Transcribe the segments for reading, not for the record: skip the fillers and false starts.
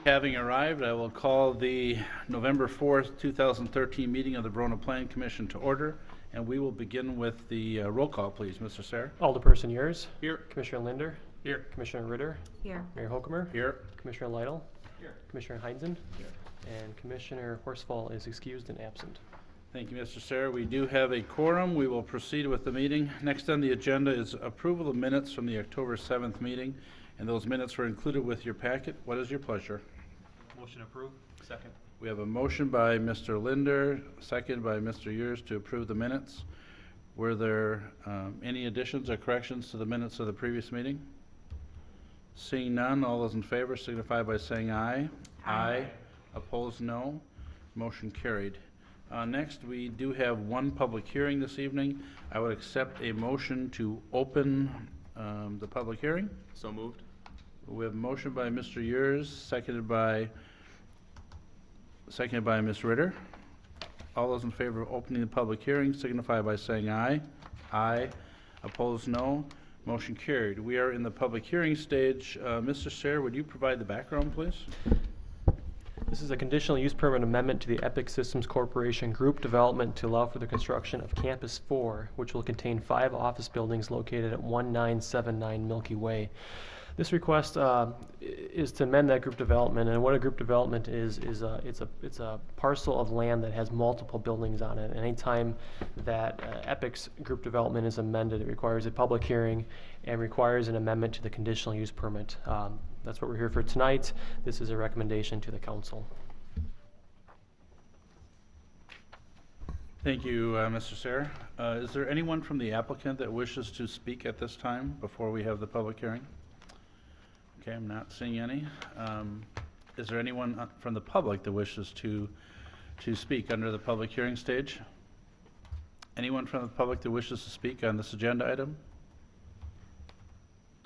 Having arrived, I will call the November 4th, 2013 meeting of the Verona Planning Commission to order, and we will begin with the roll call, please. Mr. Sayre? Alderperson Yurs. Here. Commissioner Linder. Here. Commissioner Ritter. Here. Mayor Hokumer. Here. Commissioner Lytle. Here. Commissioner Heinzen. Here. And Commissioner Horsfall is excused and absent. Thank you, Mr. Sayre. We do have a quorum. We will proceed with the meeting. Next on the agenda is approval of minutes from the October 7th meeting, and those minutes were included with your packet. What is your pleasure? Motion approved. Second. We have a motion by Mr. Linder, second by Mr. Yurs to approve the minutes. Were there any additions or corrections to the minutes of the previous meeting? Seeing none, all those in favor signify by saying aye. Aye. Opposed, no. Motion carried. Next, we do have one public hearing this evening. I would accept a motion to open the public hearing. So moved. We have a motion by Mr. Yurs, seconded by Ms. Ritter. All those in favor of opening the public hearing signify by saying aye. Aye. Opposed, no. Motion carried. We are in the public hearing stage. Mr. Sayre, would you provide the background, please? This is a conditional use permit amendment to the Epic Systems Corporation group development to allow for the construction of Campus 4, which will contain 5 office buildings located at 1979 Milky Way. This request is to amend that group development, and what a group development is it's a parcel of land that has multiple buildings on it. And anytime that Epic's group development is amended, it requires a public hearing and requires an amendment to the conditional use permit. That's what we're here for tonight. This is a recommendation to the council. Thank you, Mr. Sayre. Is there anyone from the applicant that wishes to speak at this time before we have the public hearing? Okay, I'm not seeing any. Is there anyone from the public that wishes to speak under the public hearing stage? Anyone from the public that wishes to speak on this agenda item?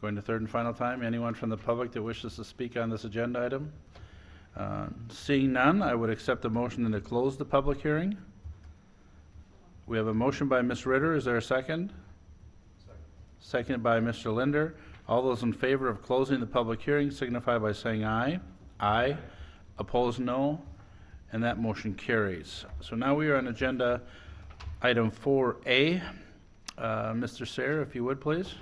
Going to third and final time. Anyone from the public that wishes to speak on this agenda item? Seeing none, I would accept the motion to close the public hearing. We have a motion by Ms. Ritter. Is there a second? Seconded by Mr. Linder. All those in favor of closing the public hearing signify by saying aye. Aye. Opposed, no. And that motion carries. So now we are on agenda item 4A. Mr. Sayre, if you would, please.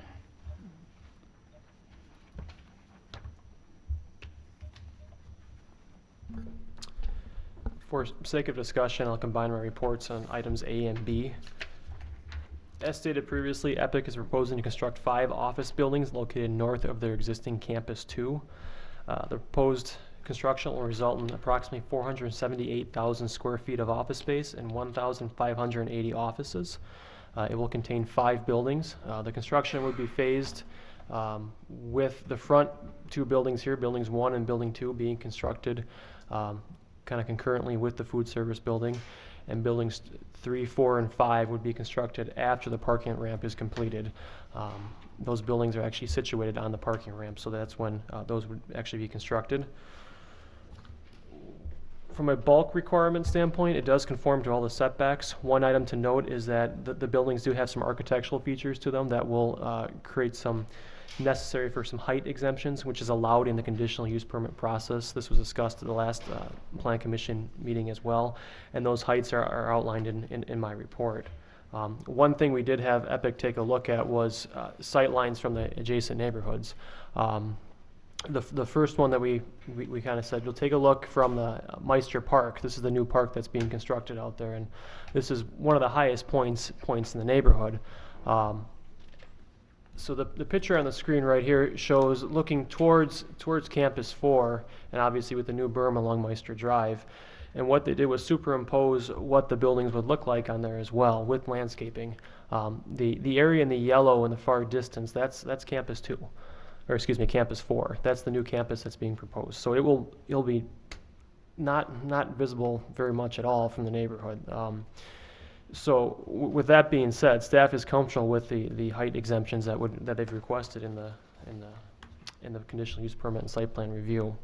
For sake of discussion, I'll combine my reports on items A and B. As stated previously, Epic is proposing to construct 5 office buildings located north of their existing Campus 2. The proposed construction will result in approximately 478,000 square feet of office space and 1,580 offices. It will contain 5 buildings. The construction would be phased with the front 2 buildings here, buildings 1 and building 2, being constructed kind of concurrently with the food service building, and buildings 3, 4, and 5 would be constructed after the parking ramp is completed. Those buildings are actually situated on the parking ramp, so that's when those would actually be constructed. From a bulk requirement standpoint, it does conform to all the setbacks. One item to note is that the buildings do have some architectural features to them that will create some necessary for some height exemptions, which is allowed in the conditional use permit process. This was discussed at the last Plan Commission meeting as well, and those heights are outlined in my report. One thing we did have Epic take a look at was sight lines from the adjacent neighborhoods. The first one that we kind of said, we'll take a look from the Meister Park. This is the new park that's being constructed out there, and this is one of the highest points in the neighborhood. So the picture on the screen right here shows looking towards Campus 4, and obviously with the new berm along Meister Drive. And what they did was superimpose what the buildings would look like on there as well, with landscaping. The area in the yellow in the far distance, that's Campus 2, or excuse me, Campus 4. That's the new campus that's being proposed. So it'll be not visible very much at all from the neighborhood. So with that being said, staff is comfortable with the height exemptions that they've requested in the conditional use permit and site plan review.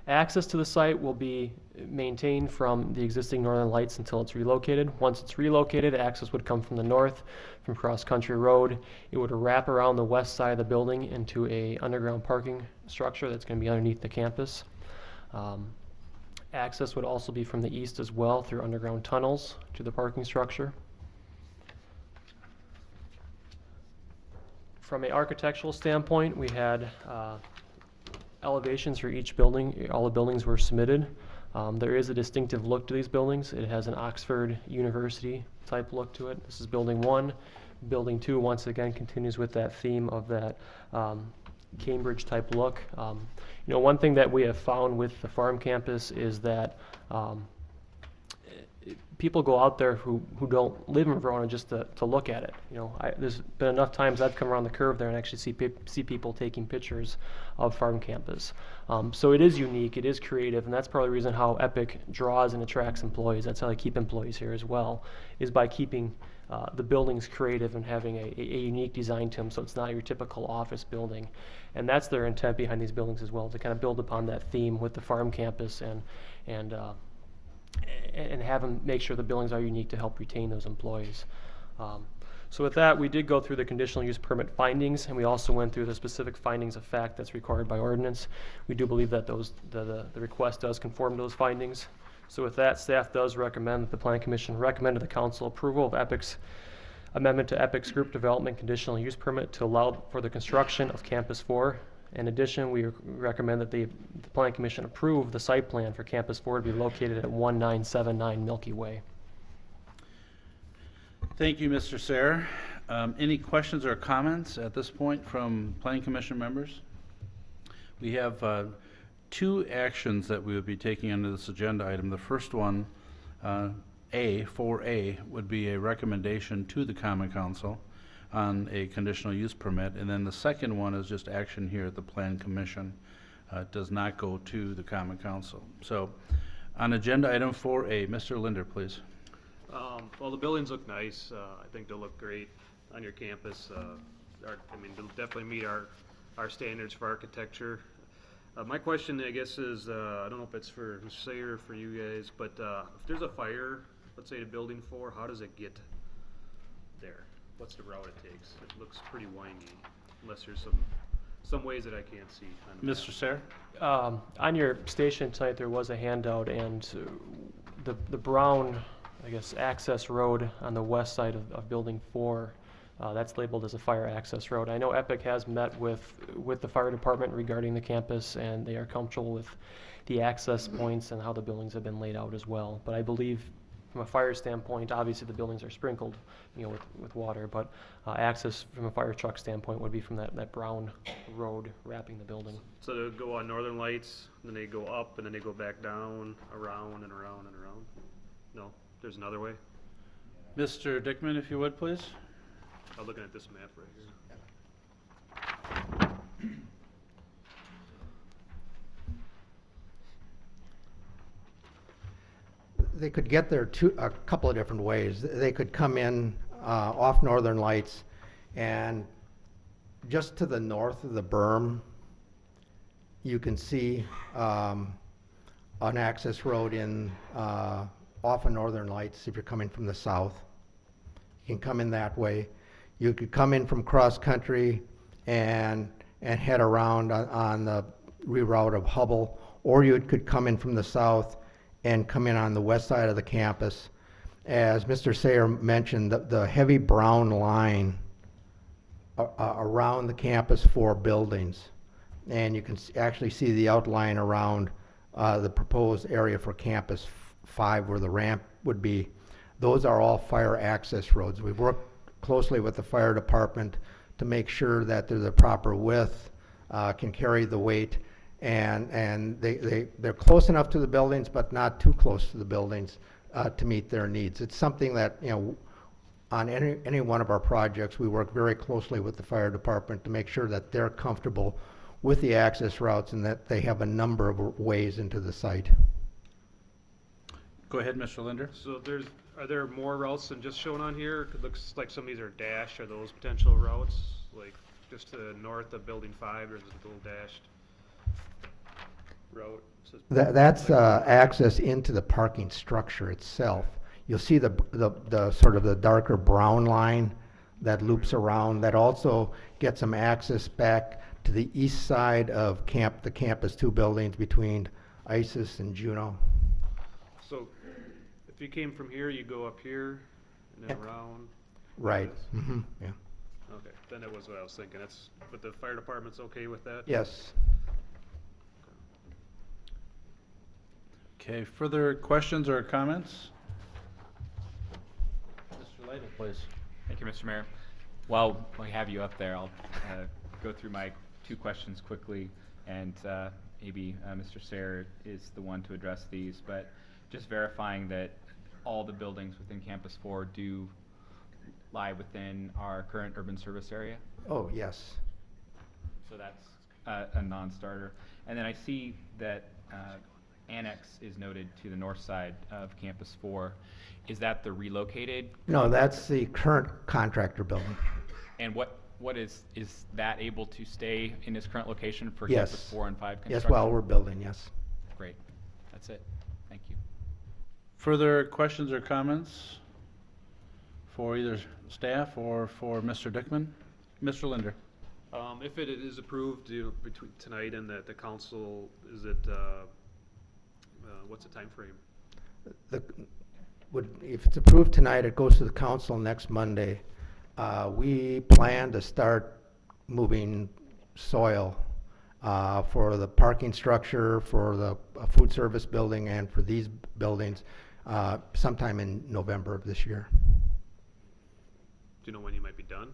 Access to the site will be maintained from the existing Northern Lights until it's relocated. Once it's relocated, access would come from the north, from Cross Country Road. It would wrap around the west side of the building into a underground parking structure that's going to be underneath the campus. Access would also be from the east as well through underground tunnels to the parking structure. From an architectural standpoint, we had elevations for each building. All the buildings were submitted. There is a distinctive look to these buildings. It has an Oxford University type look to it. This is building 1. Building 2, once again, continues with that theme of that Cambridge type look. You know, one thing that we have found with the farm campus is that people go out there who don't live in Verona just to look at it. You know, there's been enough times I've come around the curve there and actually see people taking pictures of farm campus. So it is unique, it is creative, and that's probably the reason how Epic draws and attracts employees. That's how they keep employees here as well, is by keeping the buildings creative and having a unique design to them, so it's not your typical office building. And that's their intent behind these buildings as well, to kind of build upon that theme with the farm campus and have them make sure the buildings are unique to help retain those employees. So with that, we did go through the conditional use permit findings, and we also went through the specific findings of fact that's required by ordinance. We do believe that the request does conform to those findings. So with that, staff does recommend that the Planning Commission recommend to the council approval of Epic's amendment to Epic's group development conditional use permit to allow for the construction of Campus 4. In addition, we recommend that the Planning Commission approve the site plan for Campus 4 to be located at 1979 Milky Way. Thank you, Mr. Sayre. Any questions or comments at this point from Planning Commission members? We have 2 actions that we would be taking under this agenda item. The first one, 4A, would be a recommendation to the Common Council on a conditional use permit, and then the second one is just action here at the Plan Commission. It does not go to the Common Council. So on agenda item 4A, Mr. Linder, please. Well, the buildings look nice. I think they'll look great on your campus. They'll definitely meet our standards for architecture. My question, I guess, is I don't know if it's for Mr. Sayre or for you guys, but if there's a fire, let's say to building 4, how does it get there? What's the route it takes? It looks pretty windy, unless there's some ways that I can't see. Mr. Sayre? On your station tonight, there was a handout, and the brown, I guess, access road on the west side of Building 4, that's labeled as a fire access road. I know Epic has met with the fire department regarding the campus, and they are comfortable with the access points and how the buildings have been laid out as well. But I believe from a fire standpoint, obviously the buildings are sprinkled, you know, with water, but access from a fire truck standpoint would be from that brown road wrapping the building. So they go on Northern Lights, then they go up, and then they go back down, around and around and around? No, there's another way? Mr. Dickman, if you would, please. I'm looking at this map right here. They could get there a couple of different ways. They could come in off Northern Lights, and just to the north of the berm, you can see an access road in off of Northern Lights if you're coming from the south. You can come in that way. You could come in from cross country and head around on the reroute of Hubble, or you could come in from the south and come in on the west side of the campus. As Mr. Sayre mentioned, the heavy brown line around the campus 4 buildings, and you can actually see the outline around the proposed area for Campus 5 where the ramp would be. Those are all fire access roads. We've worked closely with the fire department to make sure that they're the proper width, can carry the weight, and they're close enough to the buildings but not too close to the buildings to meet their needs. It's something that, you know, on any one of our projects, we work very closely with the fire department to make sure that they're comfortable with the access routes and that they have a number of ways into the site. Go ahead, Mr. Linder. So are there more routes than just shown on here? It looks like some of these are dashed. Are those potential routes? Like just to the north of Building 5, there's a little dashed route? That's access into the parking structure itself. You'll see the sort of the darker brown line that loops around. That also gets some access back to the east side of the Campus 2 buildings between Isis and Juno. So if you came from here, you go up here and then Yeah. around? Right. Yes. Yeah. Okay, then that was what I was thinking. That's, but the fire department's okay with that? Yes. Okay, further questions or comments? Mr. Lytle, please. Thank you, Mr. Mayor. While we have you up there, I'll go through my 2 questions quickly, and maybe Mr. Sayre is the one to address these, but just verifying that all the buildings within Campus 4 do lie within our current urban service area, Oh, yes. so that's a non-starter. And then I see that annex is noted to the north side of Campus 4. Is that the relocated? No, that's the current contractor building. And what is that able to stay in its current location for Yes. Campus 4 and 5 construction? Yes, well, we're building, yes. Great. That's it. Thank you. Further questions or comments for either staff or for Mr. Dickman? Mr. Linder? If it is approved, between tonight and the council, is it, what's the timeframe? If it's approved tonight, it goes to the council next Monday. We plan to start moving soil for the parking structure, for the food service building, and for these buildings sometime in November of this year. Do you know when you might be done?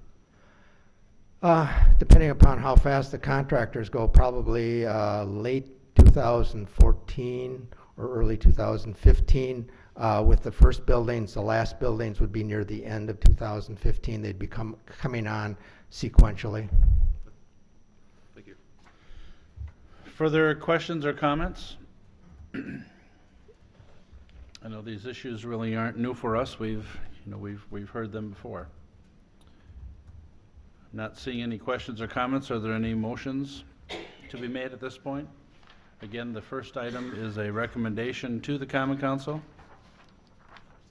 Depending upon how fast the contractors go, probably late 2014 or early 2015. With the first buildings, the last buildings would be near the end of 2015. They'd be coming on sequentially. Thank you. Further questions or comments? I know these issues really aren't new for us. We've heard them before. Not seeing any questions or comments. Are there any motions to be made at this point? Again, the first item is a recommendation to the Common Council.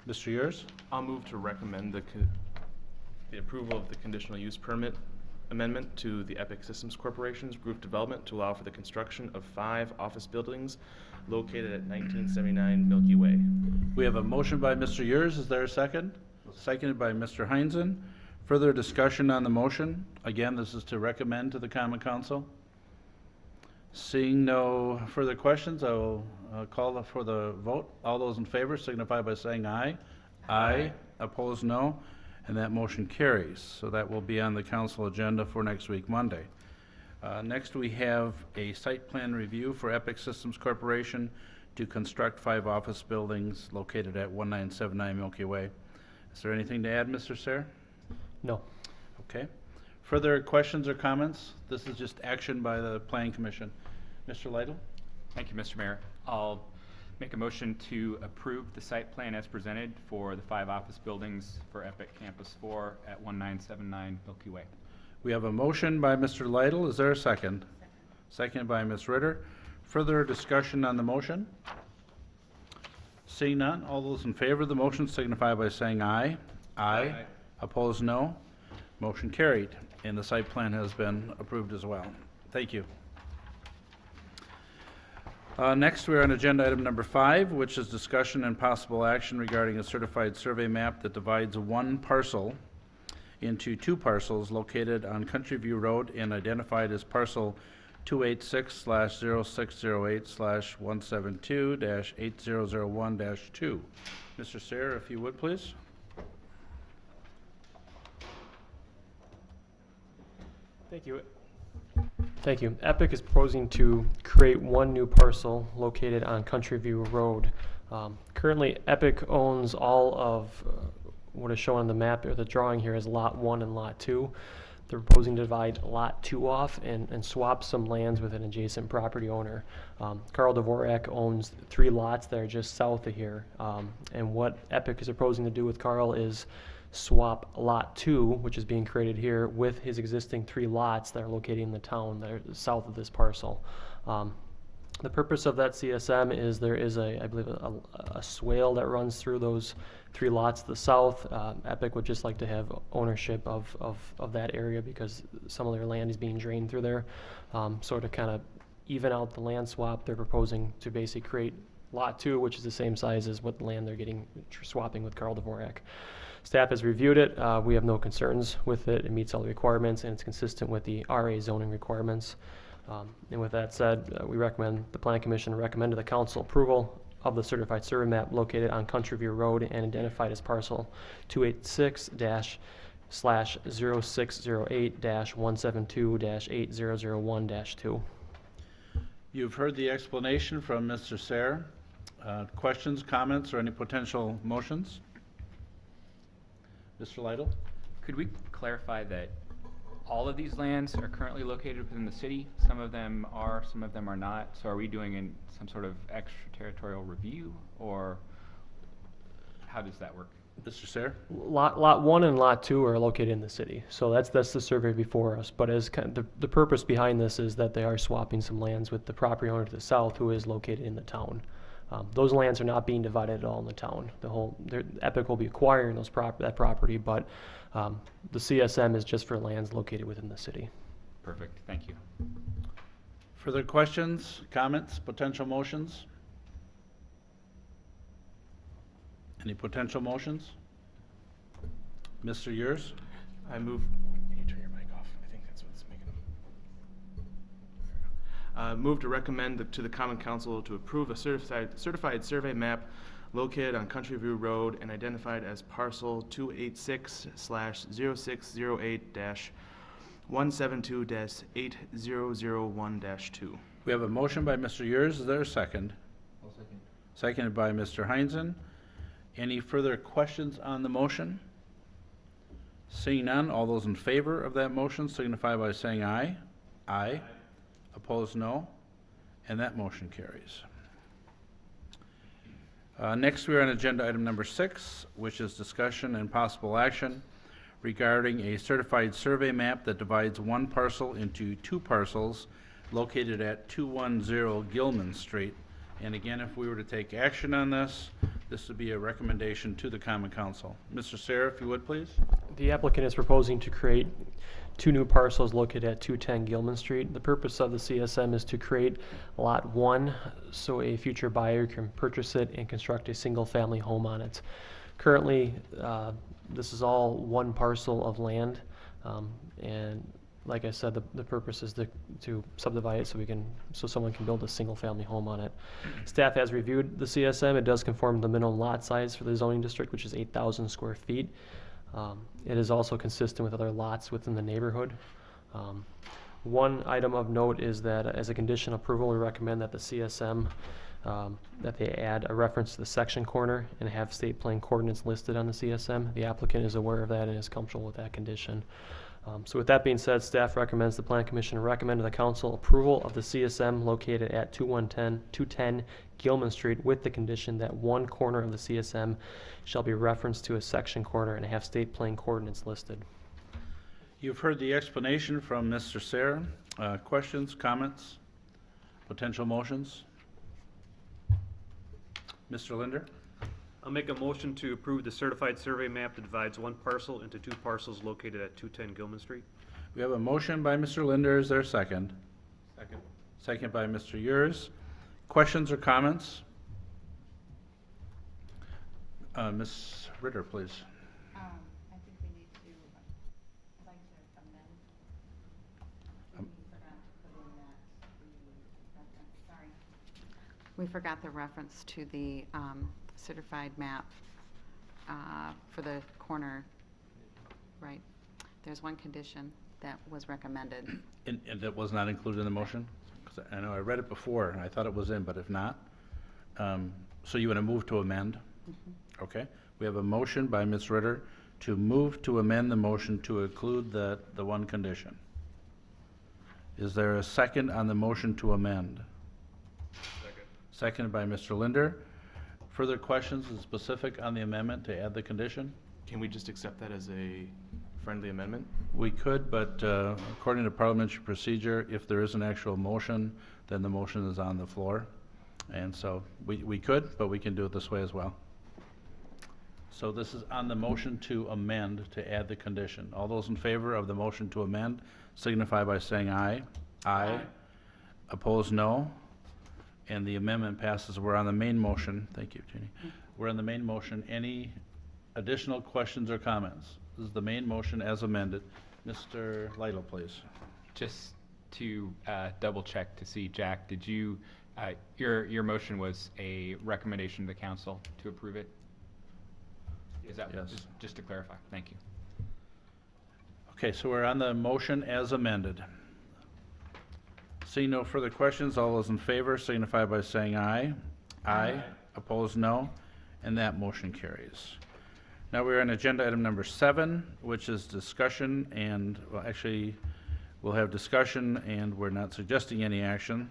Mr. Yurs? I'll move to recommend the approval of the conditional use permit amendment to the Epic Systems Corporation's group development to allow for the construction of 5 office buildings located at 1979 Milky Way. We have a motion by Mr. Yurs. Is there a second? Seconded by Mr. Heinzen. Further discussion on the motion? Again, this is to recommend to the Common Council. Seeing no further questions, I will call for the vote. All those in favor signify by saying aye. Aye. Opposed, no. And that motion carries. So that will be on the council agenda for next week, Monday. Next, we have a site plan review for Epic Systems Corporation to construct 5 office buildings located at 1979 Milky Way. Is there anything to add, Mr. Sayre? No. Okay. Further questions or comments? This is just action by the Planning Commission. Mr. Lytle? Thank you, Mr. Mayor. I'll make a motion to approve the site plan as presented for the 5 office buildings for Epic Campus 4 at 1979 Milky Way. We have a motion by Mr. Lytle. Is there a second? Seconded by Ms. Ritter. Further discussion on the motion? Seeing none, all those in favor of the motion signify by saying aye. Aye. Opposed, no. Motion carried, and the site plan has been approved as well. Thank you. Next, we are on agenda item number 5, which is discussion and possible action regarding a certified survey map that divides one parcel into 2 parcels located on Country View Road and identified as parcel 286/0608/172-8001-2. Mr. Sayre, if you would, please. Thank you. Thank you. Epic is proposing to create one new parcel located on Country View Road. Currently, Epic owns all of what is shown on the map or the drawing here is Lot 1 and Lot 2. They're proposing to divide Lot 2 off and swap some lands with an adjacent property owner. Carl Dvorak owns 3 lots that are just south of here. And what Epic is proposing to do with Carl is swap Lot 2, which is being created here, with his existing 3 lots that are located in the town that are south of this parcel. The purpose of that CSM is there is I believe a swale that runs through those 3 lots to the south. Epic would just like to have ownership of that area because some of their land is being drained through there. So to kind of even out the land swap, they're proposing to basically create Lot 2, which is the same size as what the land they're getting, swapping with Carl Dvorak. Staff has reviewed it. We have no concerns with it. It meets all the requirements, and it's consistent with the RA zoning requirements. And with that said, we recommend, the Planning Commission recommend to the council approval of the certified survey map located on Country View Road and identified as parcel 286-/0608-172-8001-2. You've heard the explanation from Mr. Sayre. Questions, comments, or any potential motions? Mr. Lytle? Could we clarify that all of these lands are currently located within the city? Some of them are, some of them are not. So are we doing some sort of extraterritorial review, or how does that work? Mr. Sayre? Lot 1 and Lot 2 are located in the city, so that's the survey before us. But as the purpose behind this is that they are swapping some lands with the property owner to the south, who is located in the town. Those lands are not being divided at all in the town. Epic will be acquiring that property, but the CSM is just for lands located within the city. Perfect, thank you. Further questions, comments, potential motions? Any potential motions? Mr. Yurs? I move, can you turn your mic off? I think that's what's making them. Move to recommend to the Common Council to approve a certified survey map located on Country View Road and identified as parcel 286/0608-172-8001-2. We have a motion by Mr. Yurs. Is there a second? Seconded by Mr. Heinzen. Any further questions on the motion? Seeing none, all those in favor of that motion signify by saying aye. Aye. Opposed, no. And that motion carries. Next, we are on agenda item number 6, which is discussion and possible action regarding a certified survey map that divides one parcel into two parcels located at 210 Gilman Street. And again, if we were to take action on this, this would be a recommendation to the Common Council. Mr. Sayre, if you would, please. The applicant is proposing to create two new parcels located at 210 Gilman Street. The purpose of the CSM is to create Lot 1 so a future buyer can purchase it and construct a single-family home on it. Currently, this is all one parcel of land, and like I said, the purpose is to subdivide it so someone can build a single-family home on it. Staff has reviewed the CSM. It does conform to the minimum lot size for the zoning district, which is 8,000 square feet. It is also consistent with other lots within the neighborhood. One item of note is that as a condition of approval, we recommend that the CSM, that they add a reference to the section corner and have state plan coordinates listed on the CSM. The applicant is aware of that and is comfortable with that condition. So with that being said, staff recommends the Plan Commission recommend to the Council approval of the CSM located at 210 Gilman Street with the condition that one corner of the CSM shall be referenced to a section corner and have state plan coordinates listed. You've heard the explanation from Mr. Sayre. Questions, comments, potential motions? Mr. Linder? I'll make a motion to approve the certified survey map that divides one parcel into two parcels located at 210 Gilman Street. We have a motion by Mr. Linder. Is there a second? Second. Second by Mr. Yurs. Questions or comments? Ms. Ritter, please. I think we need to, I'd like to amend. We forgot to put in that, the reference, sorry. We forgot the reference to the certified map for the corner, right? There's one condition that was recommended. And that was not included in the motion? 'Cause I know I read it before, and I thought it was in, but if not, so you want to move to amend? Okay. We have a motion by Ms. Ritter to move to amend the motion to include the one condition. Is there a second on the motion to amend? Second. Seconded by Mr. Linder. Further questions and specific on the amendment to add the condition? Can we just accept that as a friendly amendment? We could, but according to parliamentary procedure, if there is an actual motion, then the motion is on the floor. And so we could, but we can do it this way as well. So this is on the motion to amend to add the condition. All those in favor of the motion to amend signify by saying aye. Aye. Opposed, no. And the amendment passes. We're on the main motion. Thank you, Jeannie. We're on the main motion. Any additional questions or comments? This is the main motion as amended. Mr. Lytle, please. Just to double check to see, Jack, did you, your motion was a recommendation to the council to approve it? Is that, Yes. just to clarify? Thank you. Okay, so we're on the motion as amended. Seeing no further questions, all those in favor signify by saying aye. Aye. Opposed, no. And that motion carries. Now we're on agenda item number 7, which is discussion and, well, actually, we'll have discussion and we're not suggesting any action.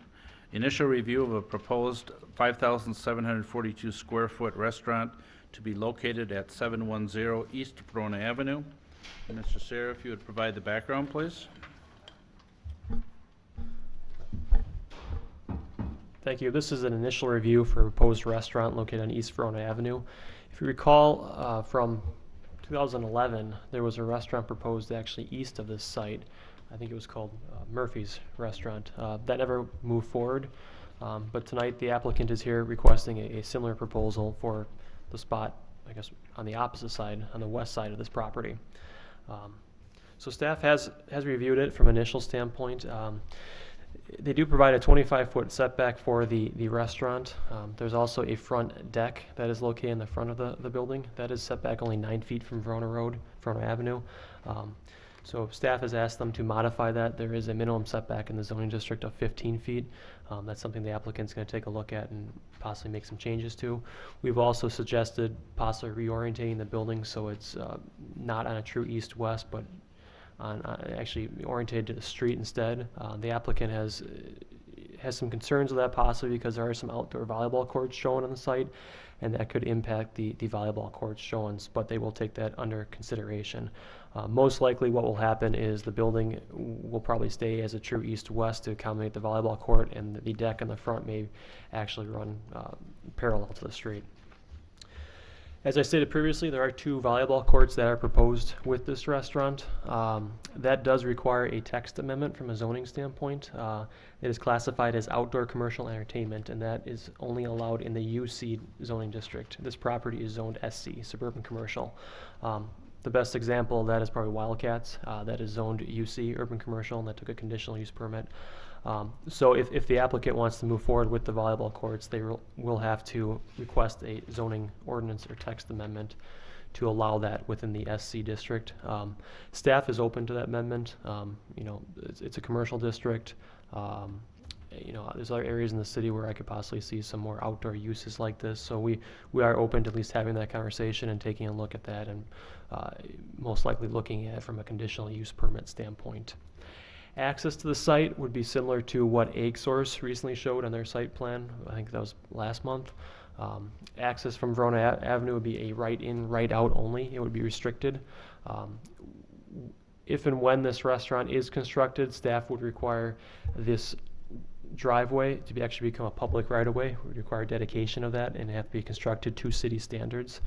Initial review of a proposed 5,742 square foot restaurant to be located at 710 East Verona Avenue. And Mr. Sayre, if you would provide the background, please. Thank you. This is an initial review for a proposed restaurant located on East Verona Avenue. If you recall, from 2011, there was a restaurant proposed actually east of this site. I think it was called Murphy's Restaurant. That never moved forward, but tonight the applicant is here requesting a similar proposal for the spot, I guess, on the opposite side, on the west side of this property. So staff has reviewed it from an initial standpoint. They do provide a 25-foot setback for the restaurant. There's also a front deck that is located in the front of the building. That is set back only 9 feet from Verona Avenue. So staff has asked them to modify that. There is a minimum setback in the zoning district of 15 feet. That's something the applicant's going to take a look at and possibly make some changes to. We've also suggested possibly reorientating the building so it's not on a true east-west, but actually oriented to the street instead. The applicant has some concerns with that possibly because there are some outdoor volleyball courts shown on the site, and that could impact the volleyball courts shown, but they will take that under consideration. Most likely what will happen is the building will probably stay as a true east-west to accommodate the volleyball court, and the deck in the front may actually run parallel to the street. As I stated previously, there are 2 volleyball courts that are proposed with this restaurant. That does require a text amendment from a zoning standpoint. It is classified as outdoor commercial entertainment, and that is only allowed in the UC zoning district. This property is zoned SC, suburban commercial. The best example of that is probably Wildcats. That is zoned UC, urban commercial, and that took a conditional use permit. So if the applicant wants to move forward with the volleyball courts, they will have to request a zoning ordinance or text amendment to allow that within the SC district. Staff is open to that amendment. It's a commercial district. There's other areas in the city where I could possibly see some more outdoor uses like this. So we are open to at least having that conversation and taking a look at that and most likely looking at it from a conditional use permit standpoint. Access to the site would be similar to what AgSource recently showed on their site plan. I think that was last month. Access from Verona Avenue would be a right-in, right-out only. It would be restricted. If and when this restaurant is constructed, staff would require this driveway to actually become a public right-of-way. We would require dedication of that and have to be constructed to city standards.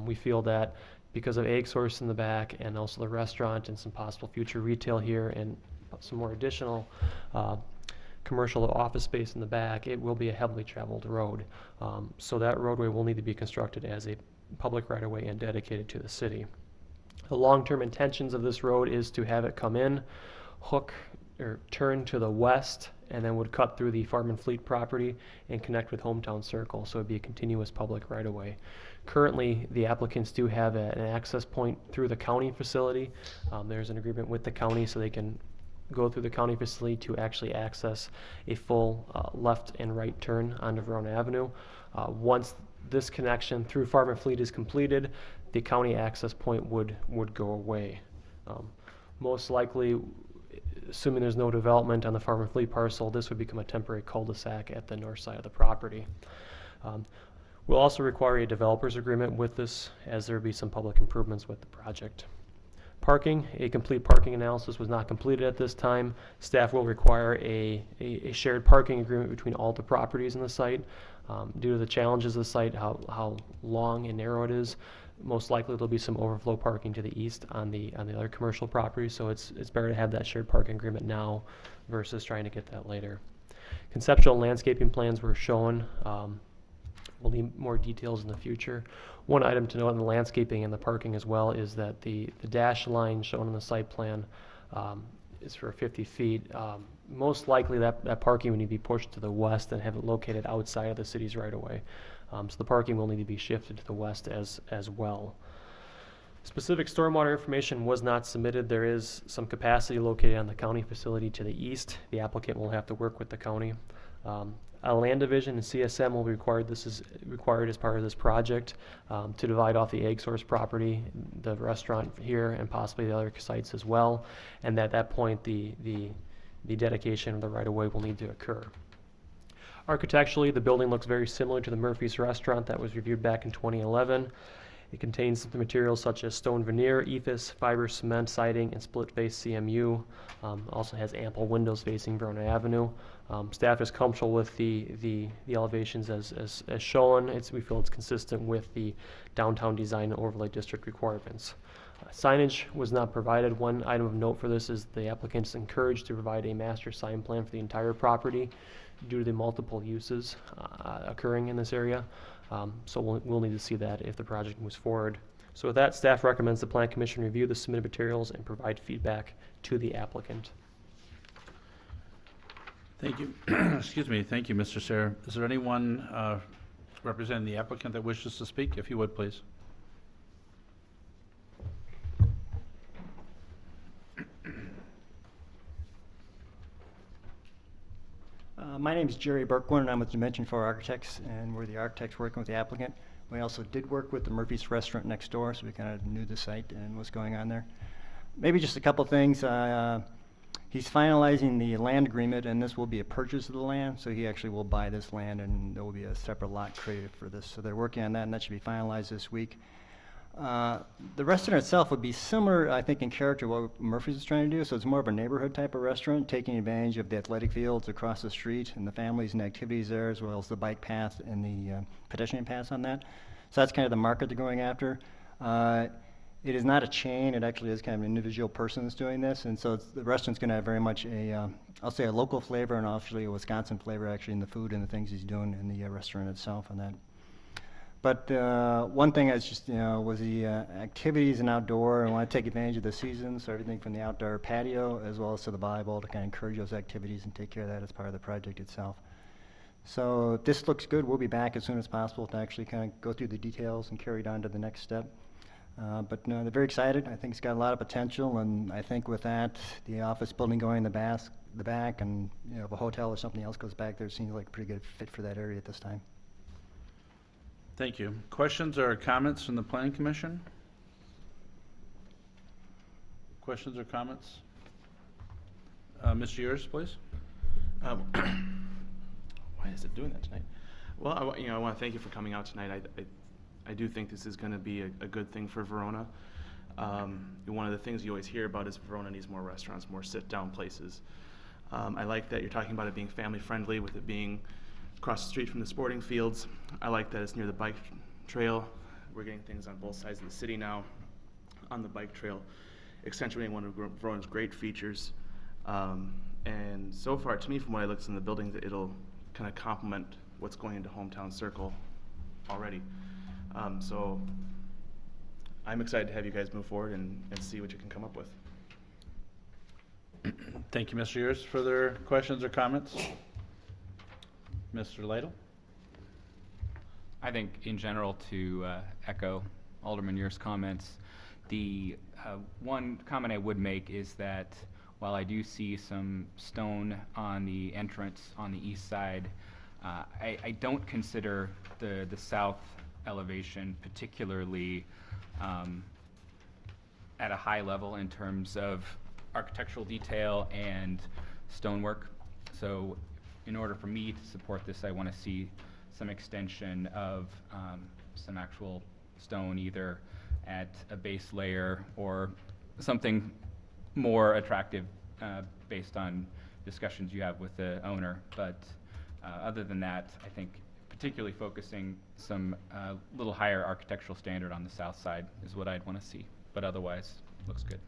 We feel that because of AgSource in the back and also the restaurant and some possible future retail here and some more additional commercial office space in the back, it will be a heavily traveled road. So that roadway will need to be constructed as a public right-of-way and dedicated to the city. The long-term intentions of this road is to have it come in, hook or turn to the west, and then would cut through the Farm and Fleet property and connect with Hometown Circle. So it'd be a continuous public right-of-way. Currently, the applicants do have an access point through the county facility. There's an agreement with the county so they can go through the county facility to actually access a full left and right turn onto Verona Avenue. Once this connection through Farm and Fleet is completed, the county access point would go away. Most likely, assuming there's no development on the Farm and Fleet parcel, this would become a temporary cul-de-sac at the north side of the property. We'll also require a developer's agreement with this, as there will be some public improvements with the project. Parking, a complete parking analysis was not completed at this time. Staff will require a shared parking agreement between all the properties in the site. Due to the challenges of the site, how long and narrow it is, most likely there'll be some overflow parking to the east on the other commercial properties, so it's better to have that shared parking agreement now versus trying to get that later. Conceptual landscaping plans were shown. We'll need more details in the future. One item to note on the landscaping and the parking as well is that the dash line shown in the site plan is for 50 feet. Most likely that parking would need to be pushed to the west and have it located outside of the city's right of way. So the parking will need to be shifted to the west as well. Specific stormwater information was not submitted. There is some capacity located on the county facility to the east. The applicant will have to work with the county. A land division and CSM will be required. This is required as part of this project to divide off the Egg Source property, the restaurant here, and possibly the other sites as well. And at that point, the dedication of the right-of-way will need to occur. Architecturally, the building looks very similar to the Murphy's Restaurant that was reviewed back in 2011. It contains the materials such as stone veneer, ephes, fiber cement siding, and split-face CMU. Also has ample windows facing Verona Avenue. Staff is comfortable with the elevations as shown. We feel it's consistent with the downtown design and overlay district requirements. Signage was not provided. One item of note for this is the applicant is encouraged to provide a master sign plan for the entire property due to the multiple uses occurring in this area. So we'll need to see that if the project moves forward. So with that, staff recommends the Plan Commission review the submitted materials and provide feedback to the applicant. Thank you. Excuse me. Thank you, Mr. Sayre. Is there anyone representing the applicant that wishes to speak? If you would, please. My name is Jerry Berkwin, and I'm with Dimension 4 Architects, and we're the architects working with the applicant. We also did work with the Murphy's Restaurant next door, so we kind of knew the site and what's going on there. Maybe just a couple things. He's finalizing the land agreement, and this will be a purchase of the land, so he actually will buy this land, and there will be a separate lot created for this. So they're working on that, and that should be finalized this week. The restaurant itself would be similar, I think, in character to what Murphy's is trying to do. So it's more of a neighborhood type of restaurant, taking advantage of the athletic fields across the street and the families and activities there, as well as the bike path and the pedestrian paths on that. So that's kind of the market they're going after. It is not a chain. It actually is kind of an individual person that's doing this. And so the restaurant's going to have very much I'll say a local flavor and actually a Wisconsin flavor actually in the food and the things he's doing in the restaurant itself on that. But one thing is just, was the activities and outdoor. I want to take advantage of the season, so everything from the outdoor patio as well as to the volleyball to kind of encourage those activities and take care of that as part of the project itself. So if this looks good, we'll be back as soon as possible to actually kind of go through the details and carry it on to the next step. But no, they're very excited. I think it's got a lot of potential, and I think with that, the office building going in the back and if a hotel or something else goes back there, it seems like a pretty good fit for that area at this time. Thank you. Questions or comments from the Plan Commission? Questions or comments? Mr. Yurs, please. Why is it doing that tonight? Well, I want to thank you for coming out tonight. I do think this is going to be a good thing for Verona. One of the things you always hear about is Verona needs more restaurants, more sit-down places. I like that you're talking about it being family-friendly, with it being across the street from the sporting fields. I like that it's near the bike trail. We're getting things on both sides of the city now on the bike trail, accentuating one of Verona's great features. And so far, to me, from what I looked in the building, that it'll kind of complement what's going into Hometown Circle already. So I'm excited to have you guys move forward and see what you can come up with. Thank you, Mr. Yurs. Further questions or comments? Mr. Lytle? I think in general, to echo Alderman Yurs' comments, the one comment I would make is that while I do see some stone on the entrance on the east side, I don't consider the south elevation particularly at a high level in terms of architectural detail and stonework. So in order for me to support this, I want to see some extension of some actual stone, either at a base layer or something more attractive based on discussions you have with the owner. But other than that, I think particularly focusing some little higher architectural standard on the south side is what I'd want to see. But otherwise, looks good.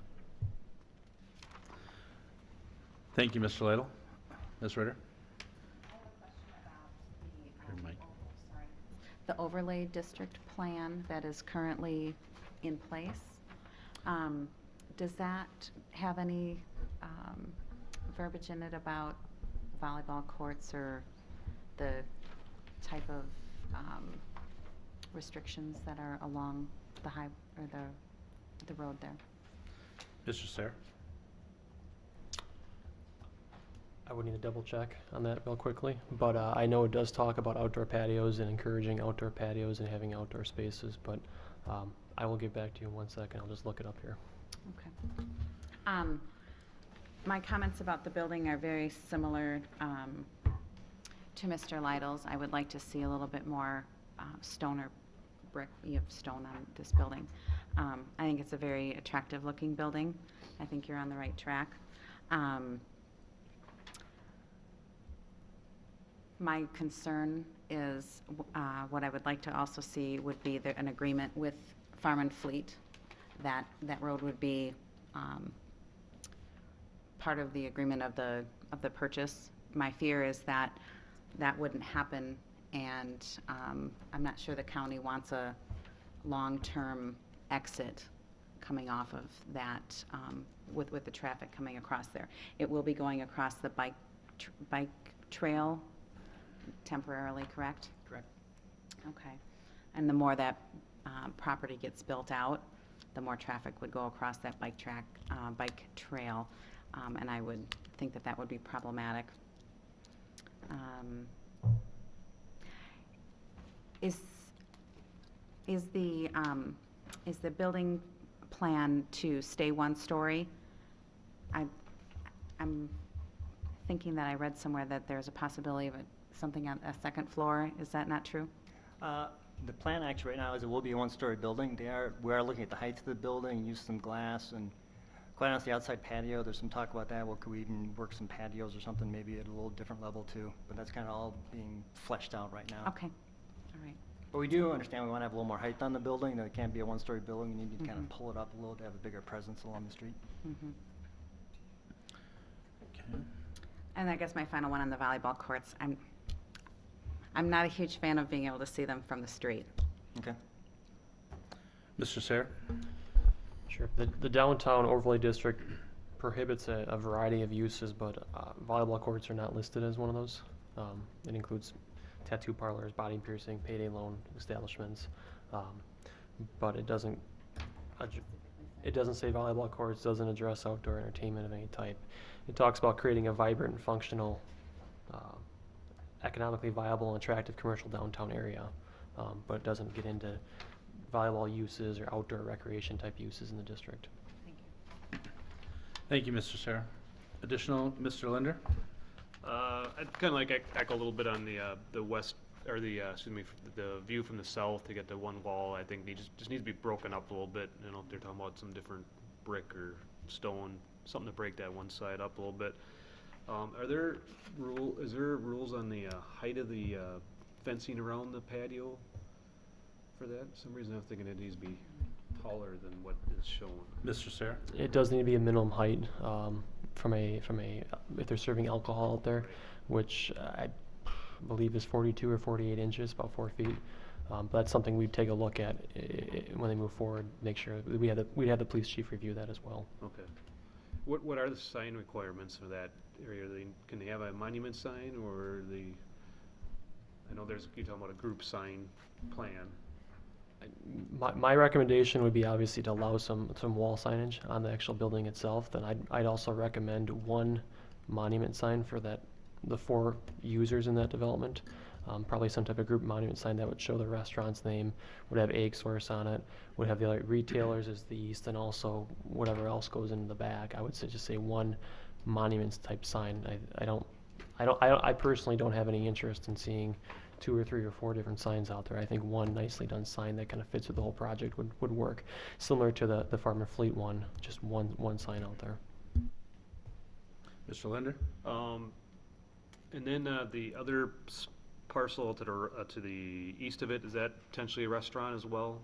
Thank you, Mr. Lytle. Ms. Ritter? the overlay district plan that is currently in place, does that have any verbiage in it about volleyball courts or the type of restrictions that are along the the road there? Mr. Sayre? I would need to double check on that real quickly, but I know it does talk about outdoor patios and encouraging outdoor patios and having outdoor spaces, but I will get back to you in 1 second. I'll just look it up here. Okay. My comments about the building are very similar to Mr. Lytle's. I would like to see a little bit more stone or brick. You have stone on this building. I think it's a very attractive looking building. I think you're on the right track. My concern is, what I would like to also see would be an agreement with Farm and Fleet that that road would be part of the agreement of the purchase. My fear is that that wouldn't happen, and I'm not sure the county wants a long-term exit coming off of that with the traffic coming across there. It will be going across the bike trail temporarily, correct? Correct. Okay. And the more that property gets built out, the more traffic would go across that bike trail, and I would think that that would be problematic. Is the building plan to stay one story? I'm thinking that I read somewhere that there's a possibility of something on a second floor. Is that not true? The plan actually right now is it will be a one-story building. We are looking at the height of the building, use some glass, and quite honestly, outside patio, there's some talk about that. Well, could we even work some patios or something, maybe at a little different level too? But that's kind of all being fleshed out right now. Okay, all right. But we do understand we want to have a little more height on the building. That it can't be a one-story building. You need to kind Mhm. of pull it up a little to have a bigger presence along the street. Mhm. Okay. And I guess my final one on the volleyball courts, I'm not a huge fan of being able to see them from the street. Okay. Mr. Sayre? Sure. The downtown overlay district prohibits a variety of uses, but volleyball courts are not listed as one of those. It includes tattoo parlors, body piercing, payday loan establishments, but it doesn't say volleyball courts, doesn't address outdoor entertainment of any type. It talks about creating a vibrant and functional, economically viable and attractive commercial downtown area, but it doesn't get into volleyball uses or outdoor recreation type uses in the district. Thank you. Thank you, Mr. Sayre. Additional, Mr. Linder? I'd kind of like echo a little bit on the west, or the view from the south to get to one wall. I think just needs to be broken up a little bit. You know, if they're talking about some different brick or stone, something to break that one side up a little bit. Is there rules on the height of the fencing around the patio for that? For some reason I'm thinking it needs to be taller than what is shown. Mr. Sayre? It does need to be a minimum height from a if they're serving alcohol out there, which I believe is 42 or 48 inches, about 4 feet. But that's something we'd take a look at when they move forward. Make sure we'd have the police chief review that as well. Okay. What are the sign requirements for that area? Can they have a monument sign, or I know you're talking about a group sign plan. My recommendation would be obviously to allow some wall signage on the actual building itself. Then I'd also recommend one monument sign for the 4 users in that development. Probably some type of group monument sign that would show the restaurant's name, would have Egg Source on it, would have the other retailers as the east, and also whatever else goes in the back. I would just say one monuments type sign. I personally don't have any interest in seeing 2 or 3 or 4 different signs out there. I think one nicely done sign that kind of fits with the whole project would work. Similar to the Farm and Fleet one, just one sign out there. Mr. Linder? And then the other parcel to the east of it, is that potentially a restaurant as well?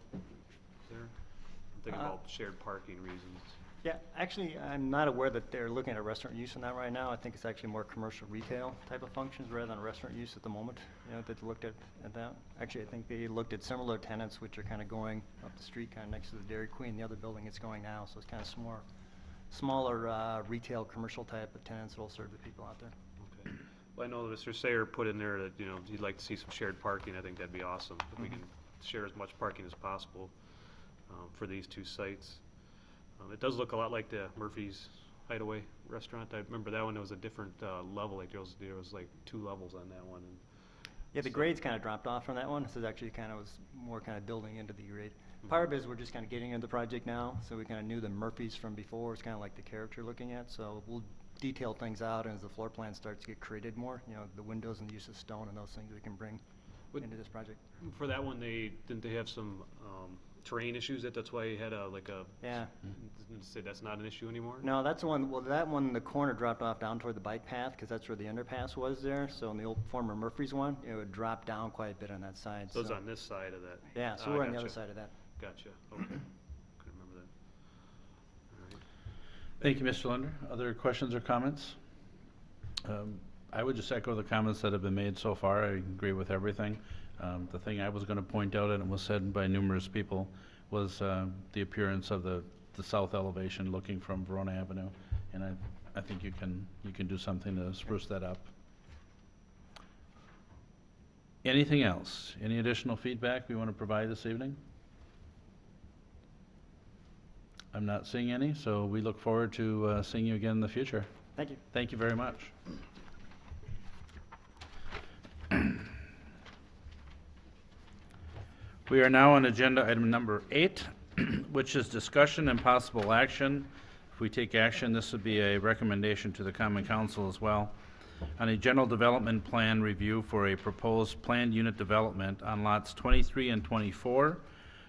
There, I'm thinking about shared parking reasons. Yeah, actually, I'm not aware that they're looking at restaurant use in that right now. I think it's actually more commercial retail type of functions rather than restaurant use at the moment, you know, that they looked at that. Actually, I think they looked at similar tenants, which are kind of going up the street, kind of next to the Dairy Queen, the other building it's going now, so it's kind of smaller retail, commercial type of tenants that'll serve the people out there. Okay. Well, I know Mr. Sayer put in there that, you know, he'd like to see some shared parking. I think that'd be awesome, if we can share as much parking as possible for these two sites. It does look a lot like the Murphy's Hideaway Restaurant. I remember that one, there was a different level, like there was like 2 levels on that one. And Yeah, the so- grades kind of dropped off from that one, so it actually kind of was more kind of building into the grade. Part of it is we're just kind of getting into the project now, so we kind of knew the Murphys from before. It's kind of like the character looking at, so we'll detail things out, and as the floor plan starts to get created more, you know, the windows and the use of stone and those things we can bring Would- into this project. For that one, didn't they have some terrain issues that's why you had Yeah. say that's not an issue anymore? No, that's the one, well, that one, the corner dropped off down toward the bike path, because that's where the underpass was there. So in the old former Murphy's one, it would drop down quite a bit on that side. So it's so- on this side of that? Yeah, so Ah, we're on the other gotcha. side of that. Gotcha, okay. Couldn't remember that. All right. Thank you, Mr. Lunder. Other questions or comments? I would just echo the comments that have been made so far. I agree with everything. The thing I was going to point out, and it was said by numerous people, was the appearance of the south elevation looking from Verona Avenue. And I think you can do something to spruce that up. Anything else? Any additional feedback we want to provide this evening? I'm not seeing any, so we look forward to seeing you again in the future. Thank you. Thank you very much. We are now on agenda item number 8, which is discussion and possible action. If we take action, this would be a recommendation to the Common Council as well, on a general development plan review for a proposed planned unit development on lots 23 and 24